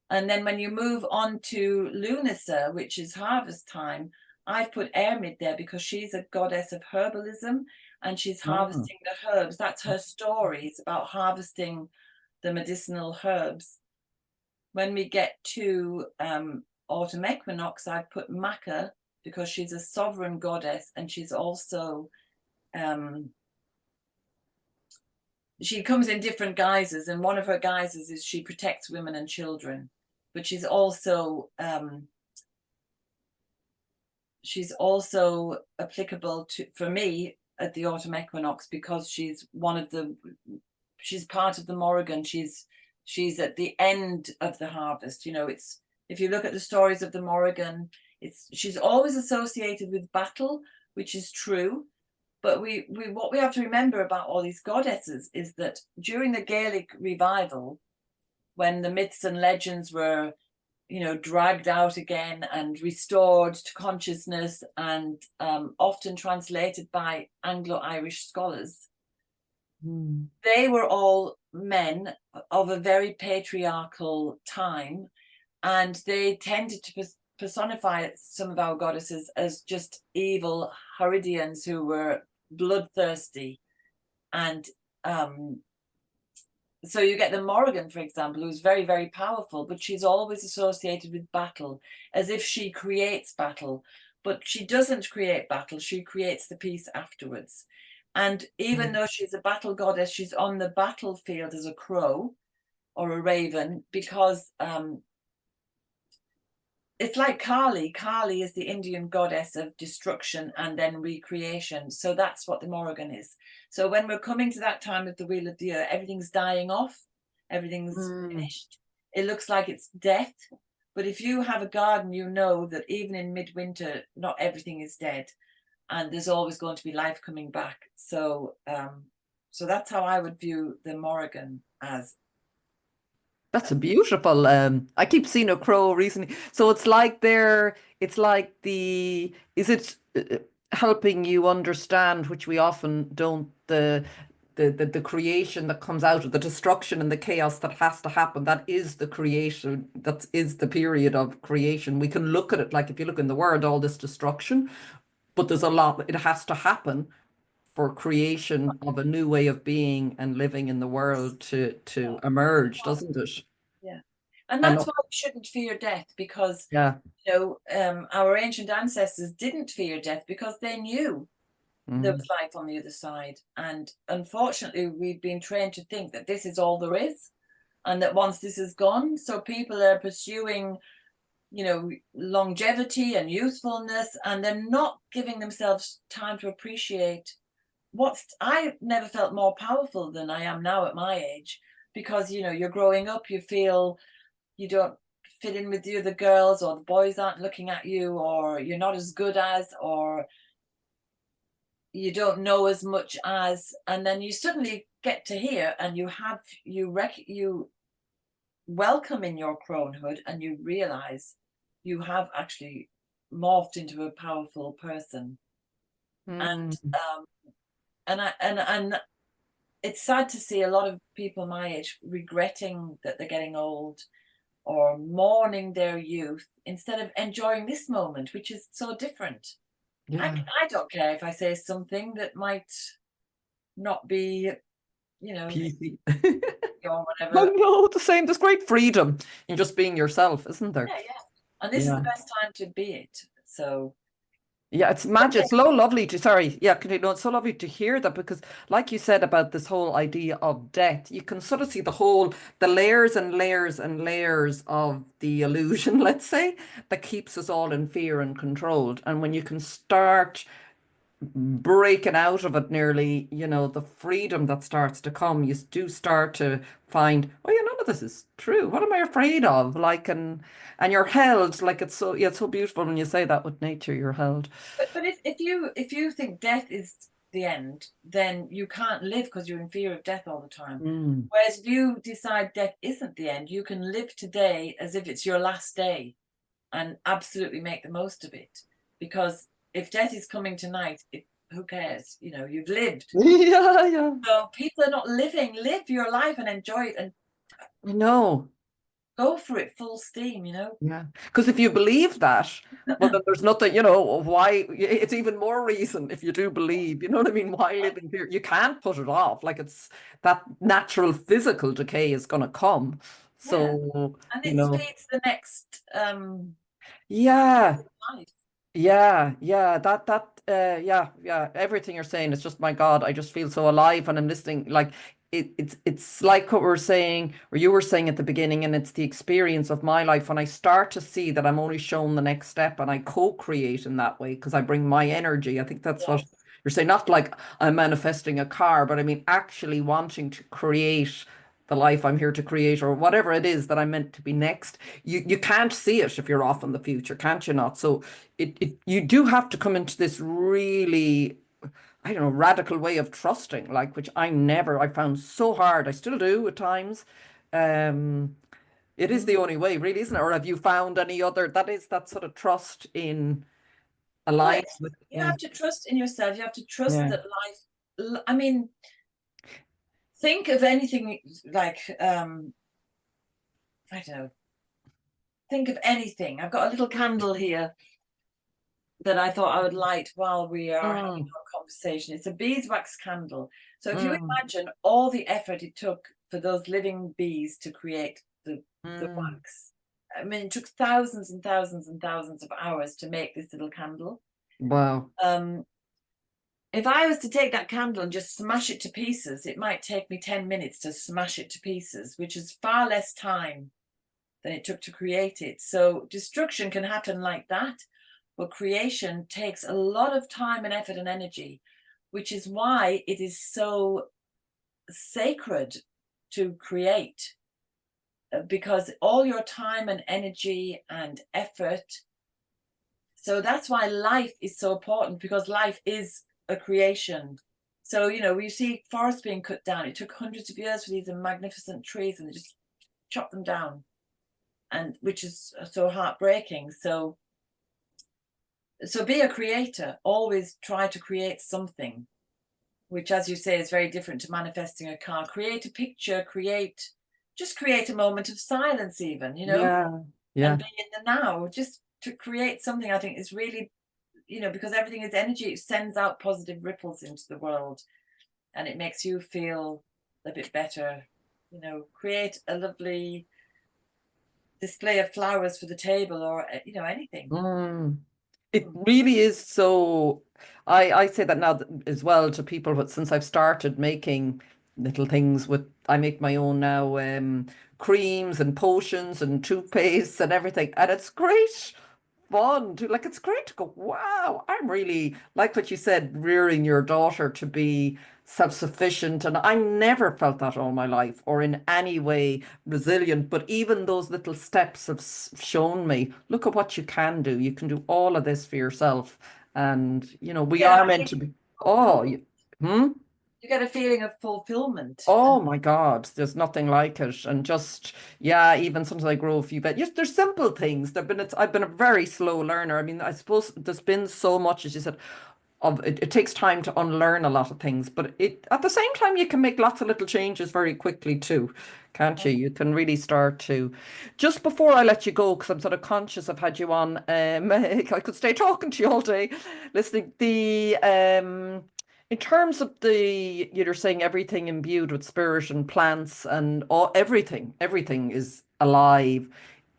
Speaker 2: And then when you move on to Lunasa, which is harvest time, I've put Ermid there because she's a goddess of herbalism, and she's harvesting the herbs. That's her story. It's about harvesting the medicinal herbs. When we get to autumn equinox, I've put Maca because she's a sovereign goddess, and she's also she comes in different guises, and one of her guises is she protects women and children, but she's also applicable for me at the autumn equinox, because she's part of the Morrigan. She's at the end of the harvest. You know, it's, if you look at the stories of the Morrigan, She's always associated with battle, which is true. But what we have to remember about all these goddesses is that during the Gaelic revival, when the myths and legends were, dragged out again and restored to consciousness, and often translated by Anglo-Irish scholars, they were all men of a very patriarchal time, and they tended to personify some of our goddesses as just evil Herudians who were bloodthirsty. And so you get the Morrigan, for example, who's very, very powerful, but she's always associated with battle, as if she creates battle. But she doesn't create battle, she creates the peace afterwards. And even though she's a battle goddess, she's on the battlefield as a crow or a raven, because it's like Kali. Kali is the Indian goddess of destruction and then recreation. So that's what the Morrigan is. So when we're coming to that time of the Wheel of the Year, everything's dying off, everything's finished. It looks like it's death. But if you have a garden, you know that even in midwinter, not everything is dead. And there's always going to be life coming back. So so that's how I would view the Morrigan as.
Speaker 1: That's a beautiful. I keep seeing a crow recently. So it's like is it helping you understand, which we often don't, the creation that comes out of the destruction and the chaos that has to happen. That is the creation. That is the period of creation. We can look at it like, if you look in the word, all this destruction, but there's a lot, it has to happen for creation of a new way of being and living in the world to emerge, doesn't it?
Speaker 2: Yeah. And
Speaker 1: And
Speaker 2: that's why we shouldn't fear death, because
Speaker 1: yeah.
Speaker 2: Our ancient ancestors didn't fear death because they knew there
Speaker 1: Mm.
Speaker 2: was life on the other side. And unfortunately, we've been trained to think that this is all there is, and that once this is gone, so people are pursuing, longevity and youthfulness, and they're not giving themselves time to appreciate I never felt more powerful than I am now at my age, because you're growing up, you feel you don't fit in with the other girls, or the boys aren't looking at you, or you're not as good as, or you don't know as much as, and then you suddenly get to here and you welcome in your cronehood, and you realize you have actually morphed into a powerful person.
Speaker 1: Mm.
Speaker 2: And it's sad to see a lot of people my age regretting that they're getting old, or mourning their youth, instead of enjoying this moment, which is so different.
Speaker 1: Yeah.
Speaker 2: I don't care if I say something that might not be,
Speaker 1: PC.
Speaker 2: or
Speaker 1: Oh
Speaker 2: whatever.
Speaker 1: no, the same. There's great freedom in just being yourself, isn't there?
Speaker 2: Yeah, yeah. And this is the
Speaker 1: Yeah.
Speaker 2: best time to be it. So,
Speaker 1: Yeah, it's magic. It's so lovely to, sorry, yeah, continue. No, it's so lovely to hear that, because like you said about this whole idea of death, you can sort of see the layers and layers and layers of the illusion, let's say, that keeps us all in fear and controlled. And when you can start breaking out of it, nearly, the freedom that starts to come, you do start to find, oh yeah, none of this is true. What am I afraid of? Like, and you're held, like, it's so, yeah, it's so beautiful when you say that with nature, you're held.
Speaker 2: but if you think death is the end, then you can't live, because you're in fear of death all the time.
Speaker 1: Mm.
Speaker 2: Whereas if you decide death isn't the end, you can live today as if it's your last day, and absolutely make the most of it. Because if death is coming tonight, who cares? You've lived.
Speaker 1: Yeah, yeah.
Speaker 2: So people are not living. Live your life and enjoy it, and
Speaker 1: I know.
Speaker 2: go for it full steam.
Speaker 1: Yeah. Because if you believe that, well, then there's nothing, why, it's even more reason if you do believe, you know what I mean? Why live in fear? You can't put it off. Like, it's that natural physical decay is going to come.
Speaker 2: Yeah,
Speaker 1: So,
Speaker 2: and it feeds the next
Speaker 1: yeah.
Speaker 2: life.
Speaker 1: Yeah, yeah. Everything you're saying is just, my God, I just feel so alive when I'm listening. Like, it's like what we're saying, or you were saying at the beginning, and it's the experience of my life when I start to see that I'm only shown the next step, and I co-create in that way because I bring my energy. I think that's what
Speaker 2: Yes.
Speaker 1: you're saying. Not like I'm manifesting a car, but I mean actually wanting to create the life I'm here to create, or whatever it is that I'm meant to be next. You can't see it if you're off in the future, can't you not? So you do have to come into this really, I don't know, radical way of trusting, like, which I found so hard. I still do at times. Um, it is the only way, really, isn't it? Or have you found any other, that is that sort of trust in
Speaker 2: Well,
Speaker 1: aligns with,
Speaker 2: you have to trust in yourself. You have to trust
Speaker 1: yeah.
Speaker 2: that life, I mean, think of anything like, I don't know, think of anything. I've got a little candle here that I thought I would light while we are having
Speaker 1: Mm,
Speaker 2: our conversation. It's a beeswax candle. So if you
Speaker 1: mm,
Speaker 2: imagine all the effort it took for those living bees to create the
Speaker 1: mm.
Speaker 2: wax, I mean, it took thousands and thousands and thousands of hours to make this little candle.
Speaker 1: Wow.
Speaker 2: If I was to take that candle and just smash it to pieces, it might take me 10 minutes to smash it to pieces, which is far less time than it took to create it. So destruction can happen like that, but creation takes a lot of time and effort and energy, which is why it is so sacred to create, because all your time and energy and effort. So that's why life is so important, because life is a creation. So, you know, we see forests being cut down. It took hundreds of years for these magnificent trees, and they just chopped them down, and which is so heartbreaking. So be a creator. Always try to create something, which, as you say, is very different to manifesting a car. Create a picture, just create a moment of silence, even, you know,
Speaker 1: Yeah.
Speaker 2: and
Speaker 1: Yeah.
Speaker 2: be in the now. Just to create something, I think, is really, you know, because everything is energy. It sends out positive ripples into the world, and it makes you feel a bit better. You know, create a lovely display of flowers for the table, or, you know, anything.
Speaker 1: Mm. It really is so. I say that now as well to people, but since I've started making little things with, I make my own now, creams and potions and toothpastes and everything, and it's great fun to, like, it's great to go, wow, I'm really, like what you said, rearing your daughter to be self-sufficient. And I never felt that all my life or in any way resilient. But even those little steps have shown me, look at what you can do. You can do all of this for yourself. And, you know, we
Speaker 2: Get a
Speaker 1: are meant to
Speaker 2: feeling
Speaker 1: be,
Speaker 2: of
Speaker 1: oh,
Speaker 2: fulfillment.
Speaker 1: hmm?
Speaker 2: You get a feeling of fulfillment.
Speaker 1: Oh
Speaker 2: And
Speaker 1: my God, there's nothing like it. And just, yeah, even sometimes I grow a few bit. Yes, there's simple things. I've been a very slow learner. I mean, I suppose there's been so much, as you said, of it, it takes time to unlearn a lot of things, but it at the same time you can make lots of little changes very quickly too, can't you? You can really start to. Just before I let you go, because I'm sort of conscious I've had you on, I could stay talking to you all day, listening. The in terms of the, you're saying everything imbued with spirit and plants and all, everything is alive.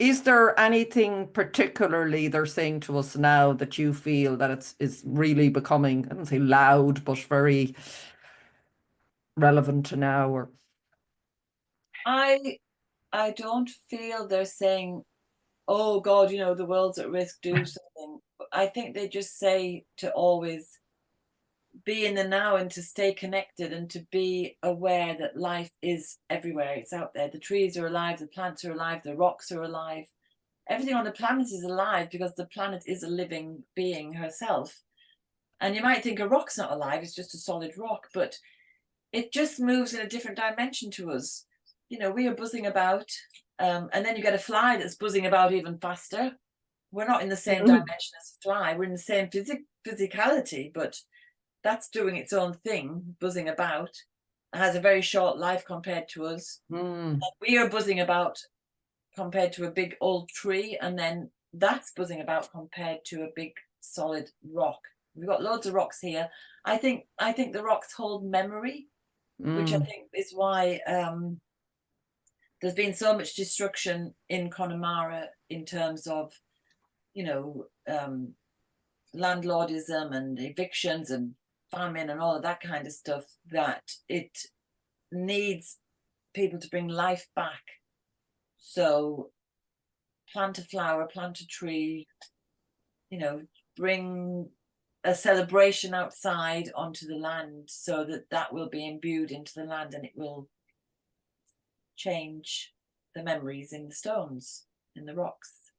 Speaker 1: Is there anything particularly they're saying to us now that you feel that it's is really becoming, I don't say loud, but very relevant to now? Or
Speaker 2: I I don't feel they're saying, oh God, you know, the world's at risk, do something. I think they just say to always be in the now, and to stay connected, and to be aware that life is everywhere. It's out there. The trees are alive, the plants are alive, the rocks are alive. Everything on the planet is alive, because the planet is a living being herself. And you might think a rock's not alive, it's just a solid rock, but it just moves in a different dimension to us. You know, we are buzzing about, and then you get a fly that's buzzing about even faster. We're not in the same
Speaker 1: Mm.
Speaker 2: dimension as a fly. We're in the same physicality, but that's doing its own thing, buzzing about. It has a very short life compared to us.
Speaker 1: Mm.
Speaker 2: We are buzzing about compared to a big old tree, and then that's buzzing about compared to a big solid rock. We've got loads of rocks here. I think the rocks hold memory, which I
Speaker 1: Mm.
Speaker 2: think is why there's been so much destruction in Connemara, in terms of, you know, landlordism and evictions and famine and all of that kind of stuff, that it needs people to bring life back. So plant a flower, plant a tree, you know, bring a celebration outside onto the land, so that that will be imbued into the land, and it will change the memories in the stones, in the rocks.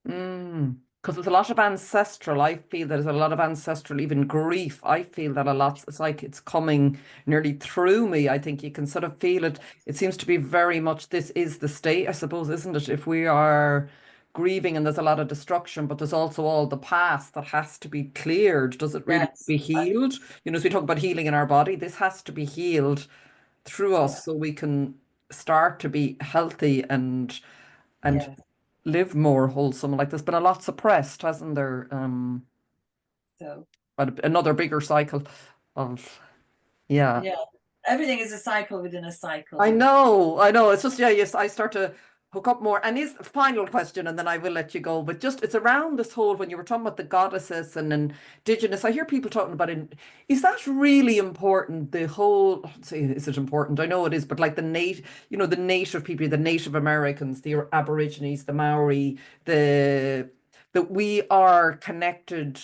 Speaker 1: Because there's a lot of ancestral. I feel there's a lot of ancestral, even grief. I feel that a lot. It's like it's coming nearly through me. I think you can sort of feel it. It seems to be very much this is the state, I suppose, isn't it? If we are grieving and there's a lot of destruction, but there's also all the past that has to be cleared. Does it really
Speaker 2: Yes,
Speaker 1: be healed? You know, as we talk about healing in our body, this has to be healed through
Speaker 2: yeah,
Speaker 1: us so we can start to be healthy and
Speaker 2: yes.
Speaker 1: live more wholesome. Like there's been a lot suppressed, hasn't there?
Speaker 2: So
Speaker 1: But another bigger cycle of yeah.
Speaker 2: yeah, everything is a cycle within a cycle.
Speaker 1: I know, I know. It's just yeah, yes, I start to hook up more. And is the final question, and then I will let you go. But just it's around this whole when you were talking about the goddesses and indigenous, I hear people talking about it. Is that really important? The whole say, is it important? I know it is, but like the native, you know, the native people, the Native Americans, the Aborigines, the Maori, the that we are connected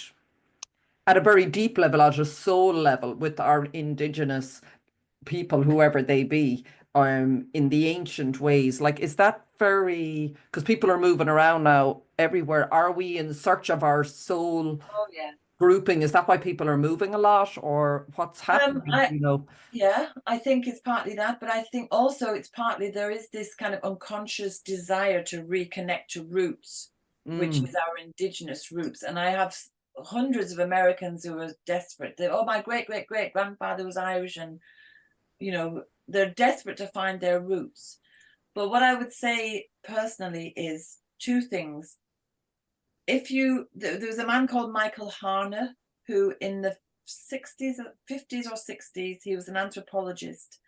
Speaker 1: at a very deep level, at a soul level, with our indigenous people, whoever they be, in the ancient ways. Like, is that very, because people are moving around now everywhere. Are we in search of our soul
Speaker 2: Oh yeah.
Speaker 1: grouping? Is that why people are moving a lot, or what's happening?
Speaker 2: I
Speaker 1: You know?
Speaker 2: Yeah, I think it's partly that, but I think also it's partly there is this kind of unconscious desire to reconnect to roots, which
Speaker 1: Mm.
Speaker 2: is our indigenous roots. And I have hundreds of Americans who are desperate. They, oh, my great great great grandfather was Irish, and they're desperate to find their roots. But what I would say personally is two things. If you There was a man called Michael Harner who in the 60s, 50s or 60s, he was an anthropologist,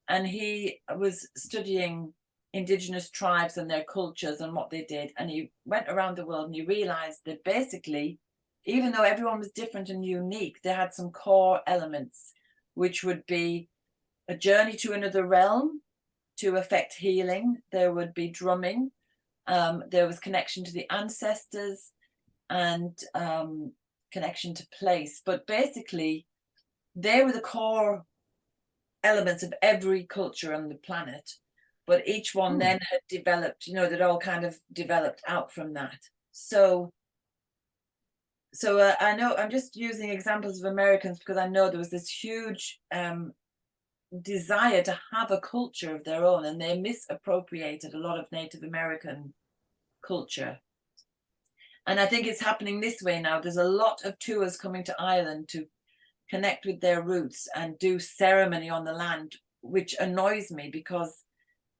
Speaker 2: and he was studying indigenous tribes and their cultures and what they did. And he went around the world and he realized that basically, even though everyone was different and unique, they had some core elements, which would be a journey to another realm to affect healing. There would be drumming. There was connection to the ancestors and connection to place. But basically, they were the core elements of every culture on the planet. But each one
Speaker 1: Mm.
Speaker 2: then had developed, they'd all kind of developed out from that. So I know I'm just using examples of Americans because I know there was this huge desire to have a culture of their own, and they misappropriated a lot of Native American culture. And I think it's happening this way now. There's a lot of tours coming to Ireland to connect with their roots and do ceremony on the land, which annoys me because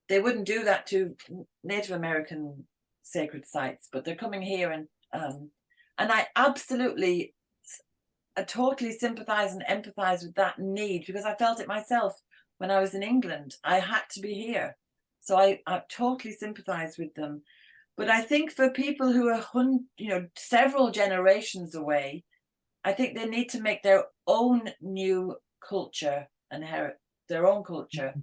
Speaker 2: they wouldn't do that to Native American sacred sites, but they're coming here, and I totally sympathize and empathize with that need because I felt it myself when I was in England. I had to be here. So I totally sympathize with them. But I think for people who are, several generations away, I think they need to make their own new culture and inherit their own culture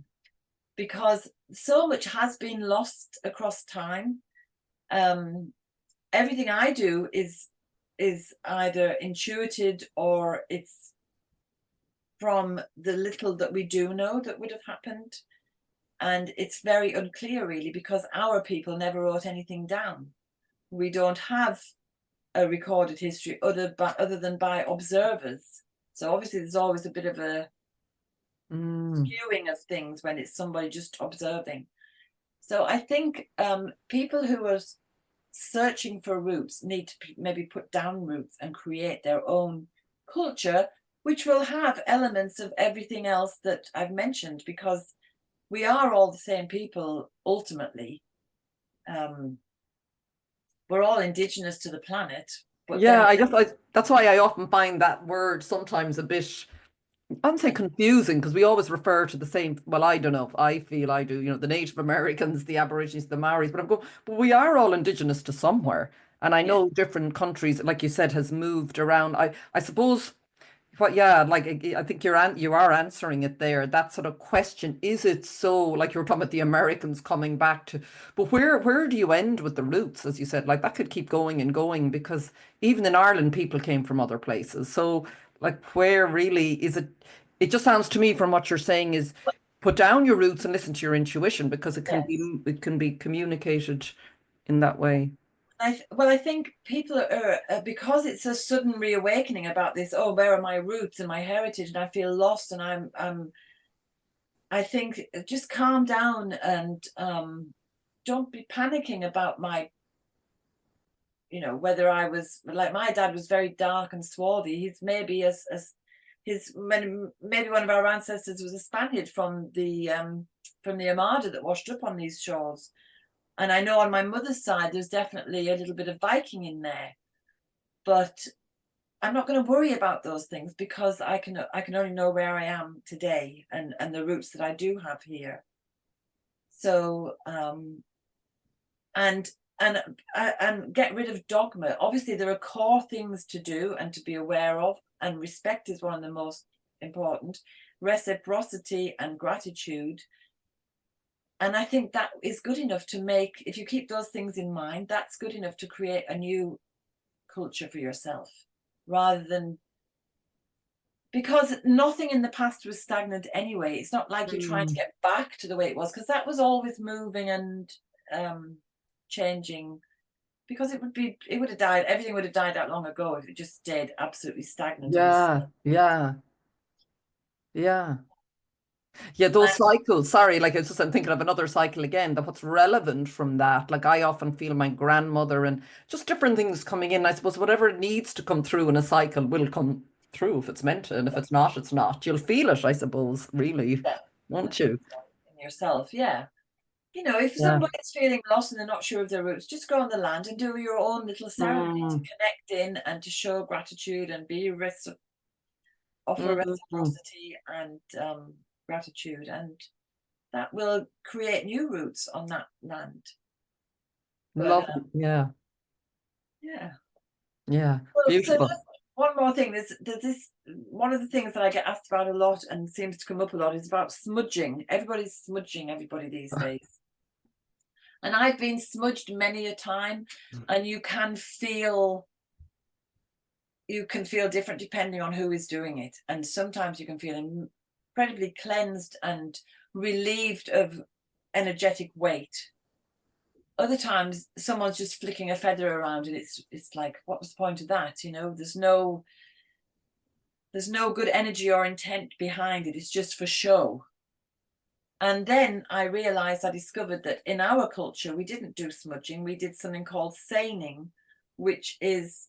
Speaker 2: because so much has been lost across time. Everything I do is either intuited or it's from the little that we do know that would have happened. And it's very unclear, really, because our people never wrote anything down. We don't have a recorded history other than by observers. So obviously there's always a bit of a skewing of things when it's somebody just observing. So I think people who are searching for roots need to maybe put down roots and create their own culture, which will have elements of everything else that I've mentioned, because we are all the same people ultimately. We're all indigenous to the planet, but
Speaker 1: Yeah,
Speaker 2: then
Speaker 1: that's why I often find that word sometimes a bit, I wouldn't say confusing, because we always refer to the same. Well, I don't know. I feel I do. You know, the Native Americans, the Aborigines, the Maoris. But I'm going. But we are all indigenous to somewhere, and I
Speaker 2: yeah,
Speaker 1: know different countries, like you said, has moved around. I suppose. What? Yeah, like I think you are answering it there. That sort of question: is it so? Like you were talking about the Americans coming back to, but where do you end with the roots? As you said, like that could keep going and going because even in Ireland, people came from other places. So, like, where really is it? It just sounds to me from what you're saying is put down your roots and listen to your intuition because
Speaker 2: Yes.
Speaker 1: it can be communicated in that way.
Speaker 2: Well, I think people are because it's a sudden reawakening about this. Oh, where are my roots and my heritage? And I feel lost, and I think just calm down and don't be panicking about my, whether I was like my dad was very dark and swarthy. He's maybe as maybe one of our ancestors was a Spaniard from the Armada that washed up on these shores. And I know on my mother's side, there's definitely a little bit of Viking in there, but I'm not going to worry about those things because I can only know where I am today and the roots that I do have here. So and get rid of dogma. Obviously, there are core things to do and to be aware of, and respect is one of the most important. Reciprocity and gratitude. And I think that is good enough to make, if you keep those things in mind, that's good enough to create a new culture for yourself, rather than, because nothing in the past was stagnant anyway. It's not like you're trying to get back to the way it was, because that was always moving and changing, because it would have died, everything would have died out long ago if it just stayed absolutely stagnant and
Speaker 1: Yeah, yeah, yeah. Yeah, those cycles, sorry, like it's just I'm thinking of another cycle again, that what's relevant from that. Like I often feel my grandmother and just different things coming in. I suppose whatever needs to come through in a cycle will come through if it's meant to, and if it's not, it's not. You'll feel it, I suppose, really,
Speaker 2: yeah,
Speaker 1: won't you?
Speaker 2: in yourself. Yeah. If
Speaker 1: Yeah.
Speaker 2: somebody's feeling lost and they're not sure of their roots, just go on the land and do your own little ceremony to
Speaker 1: Mm,
Speaker 2: connect in and to show gratitude and offer
Speaker 1: mm,
Speaker 2: reciprocity and gratitude, and that will create new roots on that land. But
Speaker 1: lovely. Yeah,
Speaker 2: yeah.
Speaker 1: yeah,
Speaker 2: Well, so
Speaker 1: beautiful.
Speaker 2: just one more thing. There's this one of the things that I get asked about a lot and seems to come up a lot is about smudging. Everybody's smudging everybody these days. And I've been smudged many a time, and you can feel different depending on who is doing it. And sometimes you can feel incredibly cleansed and relieved of energetic weight. Other times someone's just flicking a feather around and it's like, what was the point of that? There's no good energy or intent behind it. It's just for show. And then I discovered that in our culture, we didn't do smudging. We did something called seining, which is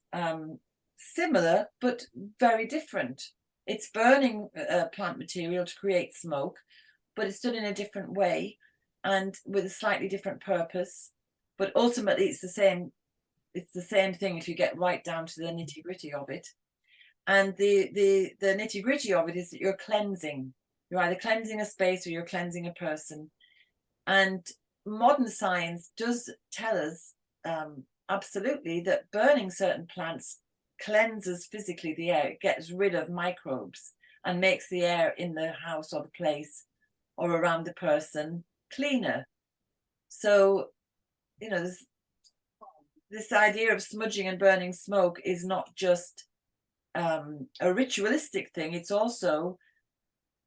Speaker 2: similar, but very different. It's burning plant material to create smoke, but it's done in a different way and with a slightly different purpose. But ultimately, it's the same thing if you get right down to the nitty-gritty of it. And the nitty-gritty of it is that you're cleansing. You're either cleansing a space or you're cleansing a person. And modern science does tell us absolutely that burning certain plants cleanses physically the air. It gets rid of microbes and makes the air in the house or the place or around the person cleaner. So, this idea of smudging and burning smoke is not just a ritualistic thing, it's also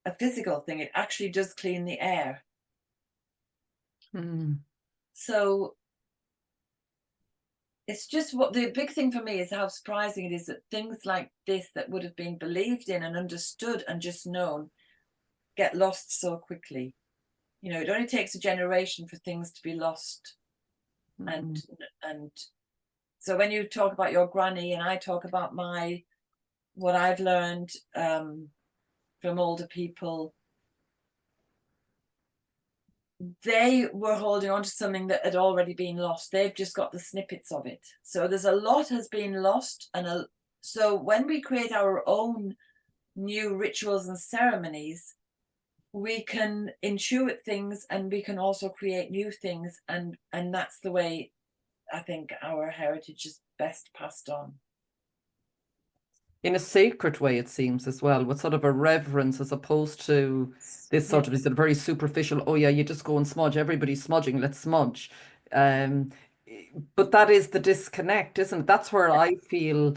Speaker 2: a physical thing. It actually does clean the air. So it's just, what the big thing for me is how surprising it is that things like this that would have been believed in and understood and just known get lost so quickly. It only takes a generation for things to be lost. And so when you talk about your granny and I talk about what I've learned from older people, they were holding on to something that had already been lost. They've just got the snippets of it. So there's a lot has been lost. So when we create our own new rituals and ceremonies, we can intuit things and we can also create new things. And that's the way I think our heritage is best passed on.
Speaker 1: In a sacred way, it seems as well, with sort of a reverence as opposed to this
Speaker 2: Yeah.
Speaker 1: sort of is a very superficial, oh yeah, you just go and smudge, everybody's smudging, let's smudge. Um, but that is the disconnect, isn't it? That's where I feel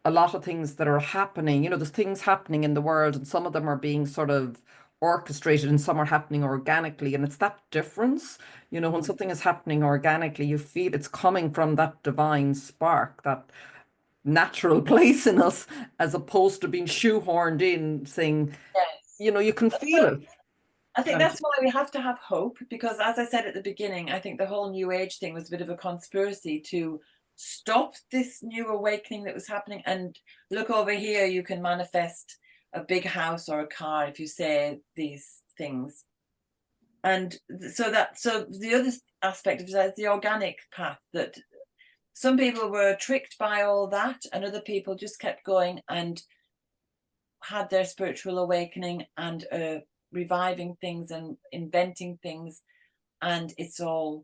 Speaker 1: a lot of things that are happening, there's things happening in the world, and some of them are being sort of orchestrated and some are happening organically. And it's that difference, you know, when something is happening organically, you feel it's coming from that divine spark, that natural place in us, as opposed to being shoehorned in, saying,
Speaker 2: Yes.
Speaker 1: you know, you can feel it.
Speaker 2: I think
Speaker 1: And
Speaker 2: that's why we have to have hope, because as I said at the beginning, I think the whole New Age thing was a bit of a conspiracy to stop this new awakening that was happening. And look over here, you can manifest a big house or a car if you say these things. And so the other aspect of that is the organic path, that some people were tricked by all that and other people just kept going and had their spiritual awakening and reviving things and inventing things, and it's all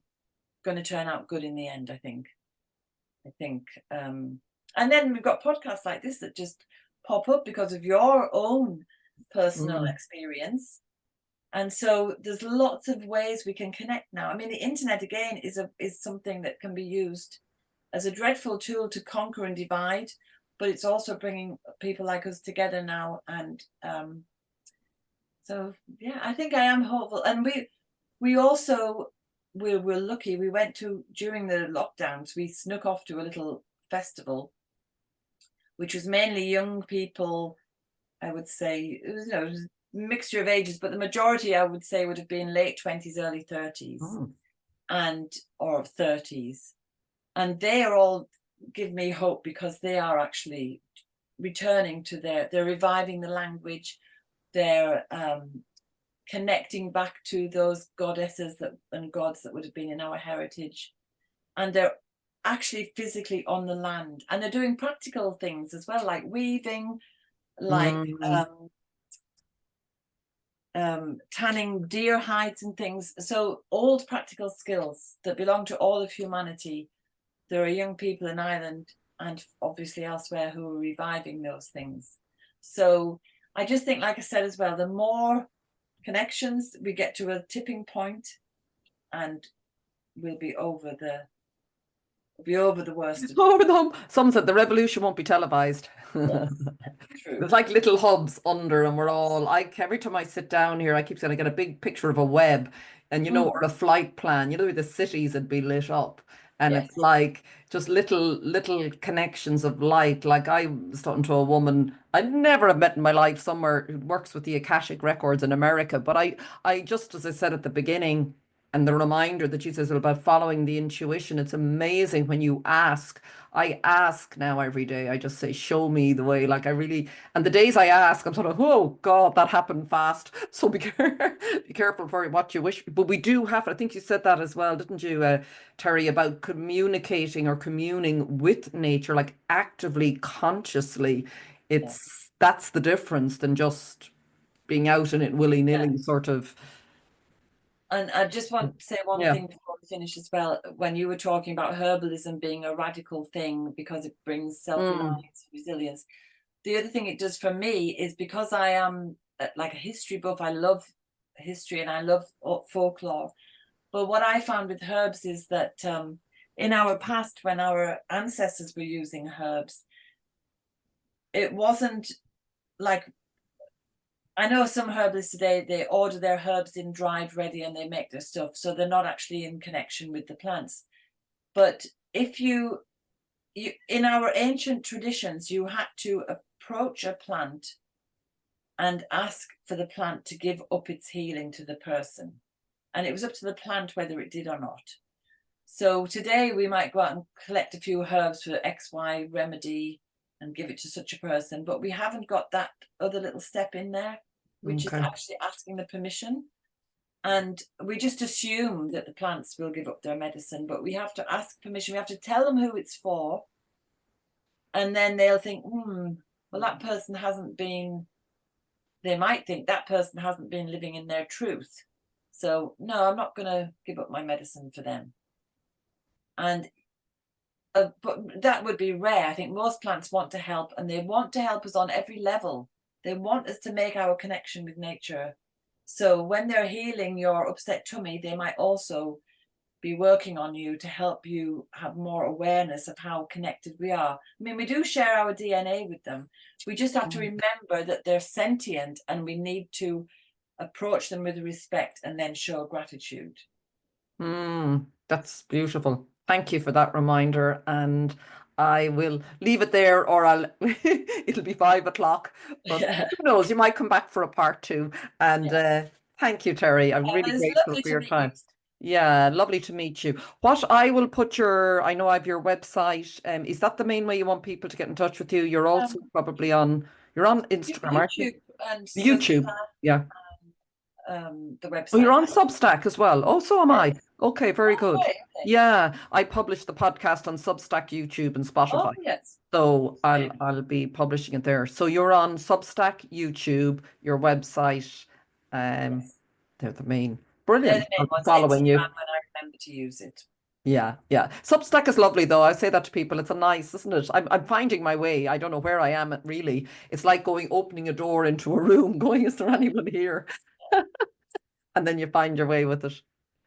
Speaker 2: going to turn out good in the end, I think. And then we've got podcasts like this that just pop up because of your own personal experience, and so there's lots of ways we can connect now. I mean, the internet again is something that can be used as a dreadful tool to conquer and divide, but it's also bringing people like us together now. And so yeah, I think I am hopeful. And we also we're lucky. We went to, during the lockdowns, we snuck off to a little festival, which was mainly young people. I would say it was, you know, it was a mixture of ages, but the majority, I would say, would have been late 20s, early 30s, and or 30s. And they are all give me hope, because they are actually returning to they're reviving the language. They're connecting back to those goddesses and gods that would have been in our heritage, and they're actually physically on the land, and they're doing practical things as well, like weaving, like tanning deer hides and things. So old practical skills that belong to all of humanity. There are young people in Ireland and obviously elsewhere who are reviving those things. So I just think, like I said as well, the more connections we get to a tipping point, and we'll be over the worst.
Speaker 1: over the hump. Some said the revolution won't be televised.
Speaker 2: Yes, true.
Speaker 1: There's like little hubs under, and we're all like, every time I sit down here, I keep saying I get a big picture of a web, and you know, or a flight plan, you know, the cities would be lit up. And
Speaker 2: Yes.
Speaker 1: it's like just little connections of light. Like I was talking to a woman I'd never have met in my life, somewhere who works with the Akashic records in America. But I just, as I said at the beginning, and the reminder that she says about following the intuition, it's amazing when you ask. I ask now every day. I just say, show me the way. Like I really, and the days I ask, I'm sort of, oh God, that happened fast. So be careful for what you wish. But we do have, I think you said that as well, didn't you, Terry, about communicating or communing with nature, like actively, consciously. That's the difference than just being out in it willy-nilly, sort of.
Speaker 2: And I just want to say one
Speaker 1: Yeah.
Speaker 2: thing before we finish as well. When you were talking about herbalism being a radical thing because it brings self-reliance, resilience, the other thing it does for me is, because I am like a history buff, I love history and I love folklore. But what I found with herbs is that in our past, when our ancestors were using herbs, it wasn't like, I know some herbalists today, they order their herbs in dried ready and they make their stuff, so they're not actually in connection with the plants. But if you in our ancient traditions, you had to approach a plant and ask for the plant to give up its healing to the person, and it was up to the plant whether it did or not. So today we might go out and collect a few herbs for XY remedy and give it to such a person, but we haven't got that other little step in there, which is actually asking the permission. And we just assume that the plants will give up their medicine, but we have to ask permission. We have to tell them who it's for, and then they'll think, well, that person hasn't been, they might think that person hasn't been living in their truth, so no, I'm not going to give up my medicine for them. And but that would be rare. I think most plants want to help, and they want to help us on every level. They want us to make our connection with nature. So when they're healing your upset tummy, they might also be working on you to help you have more awareness of how connected we are. I mean, we do share our DNA with them. We just have to remember that they're sentient, and we need to approach them with respect, and then show gratitude.
Speaker 1: That's beautiful. Thank you for that reminder. And I will leave it there, or it'll be 5 o'clock. But
Speaker 2: Yeah.
Speaker 1: who knows, you might come back for a part 2. And thank you, Terri. I'm really
Speaker 2: It's
Speaker 1: grateful
Speaker 2: lovely
Speaker 1: for
Speaker 2: to
Speaker 1: your
Speaker 2: meet you.
Speaker 1: time. Yeah, lovely to meet you. What I will put I know I have your website. Is that the main way you want people to get in touch with you? You're also probably you're on Instagram, aren't you?
Speaker 2: YouTube and
Speaker 1: YouTube.
Speaker 2: Substack,
Speaker 1: Yeah.
Speaker 2: the
Speaker 1: Oh, you're
Speaker 2: website.
Speaker 1: on Substack as well. Oh, so am I.
Speaker 2: Yes.
Speaker 1: Okay, very
Speaker 2: Oh,
Speaker 1: good.
Speaker 2: right, okay.
Speaker 1: Yeah, I publish the podcast on Substack, YouTube, and
Speaker 2: Oh,
Speaker 1: Spotify.
Speaker 2: yes.
Speaker 1: So
Speaker 2: Okay.
Speaker 1: I'll be publishing it there. So you're on Substack, YouTube, your website.
Speaker 2: Yes.
Speaker 1: They're the main.
Speaker 2: They're
Speaker 1: Brilliant.
Speaker 2: the main
Speaker 1: I'll be
Speaker 2: ones.
Speaker 1: following you.
Speaker 2: Instagram, when I remember to use it.
Speaker 1: Yeah, yeah. Substack is lovely though. I say that to people. It's a nice, isn't it? I'm finding my way. I don't know where I am really. It's like opening a door into a room, going, is there anyone here? And then you find your way with it.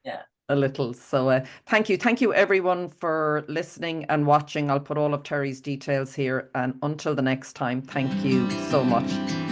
Speaker 2: Yeah.
Speaker 1: A little. So thank you. Thank you everyone for listening and watching. I'll put all of Terri's details here. And until the next time, thank you so much.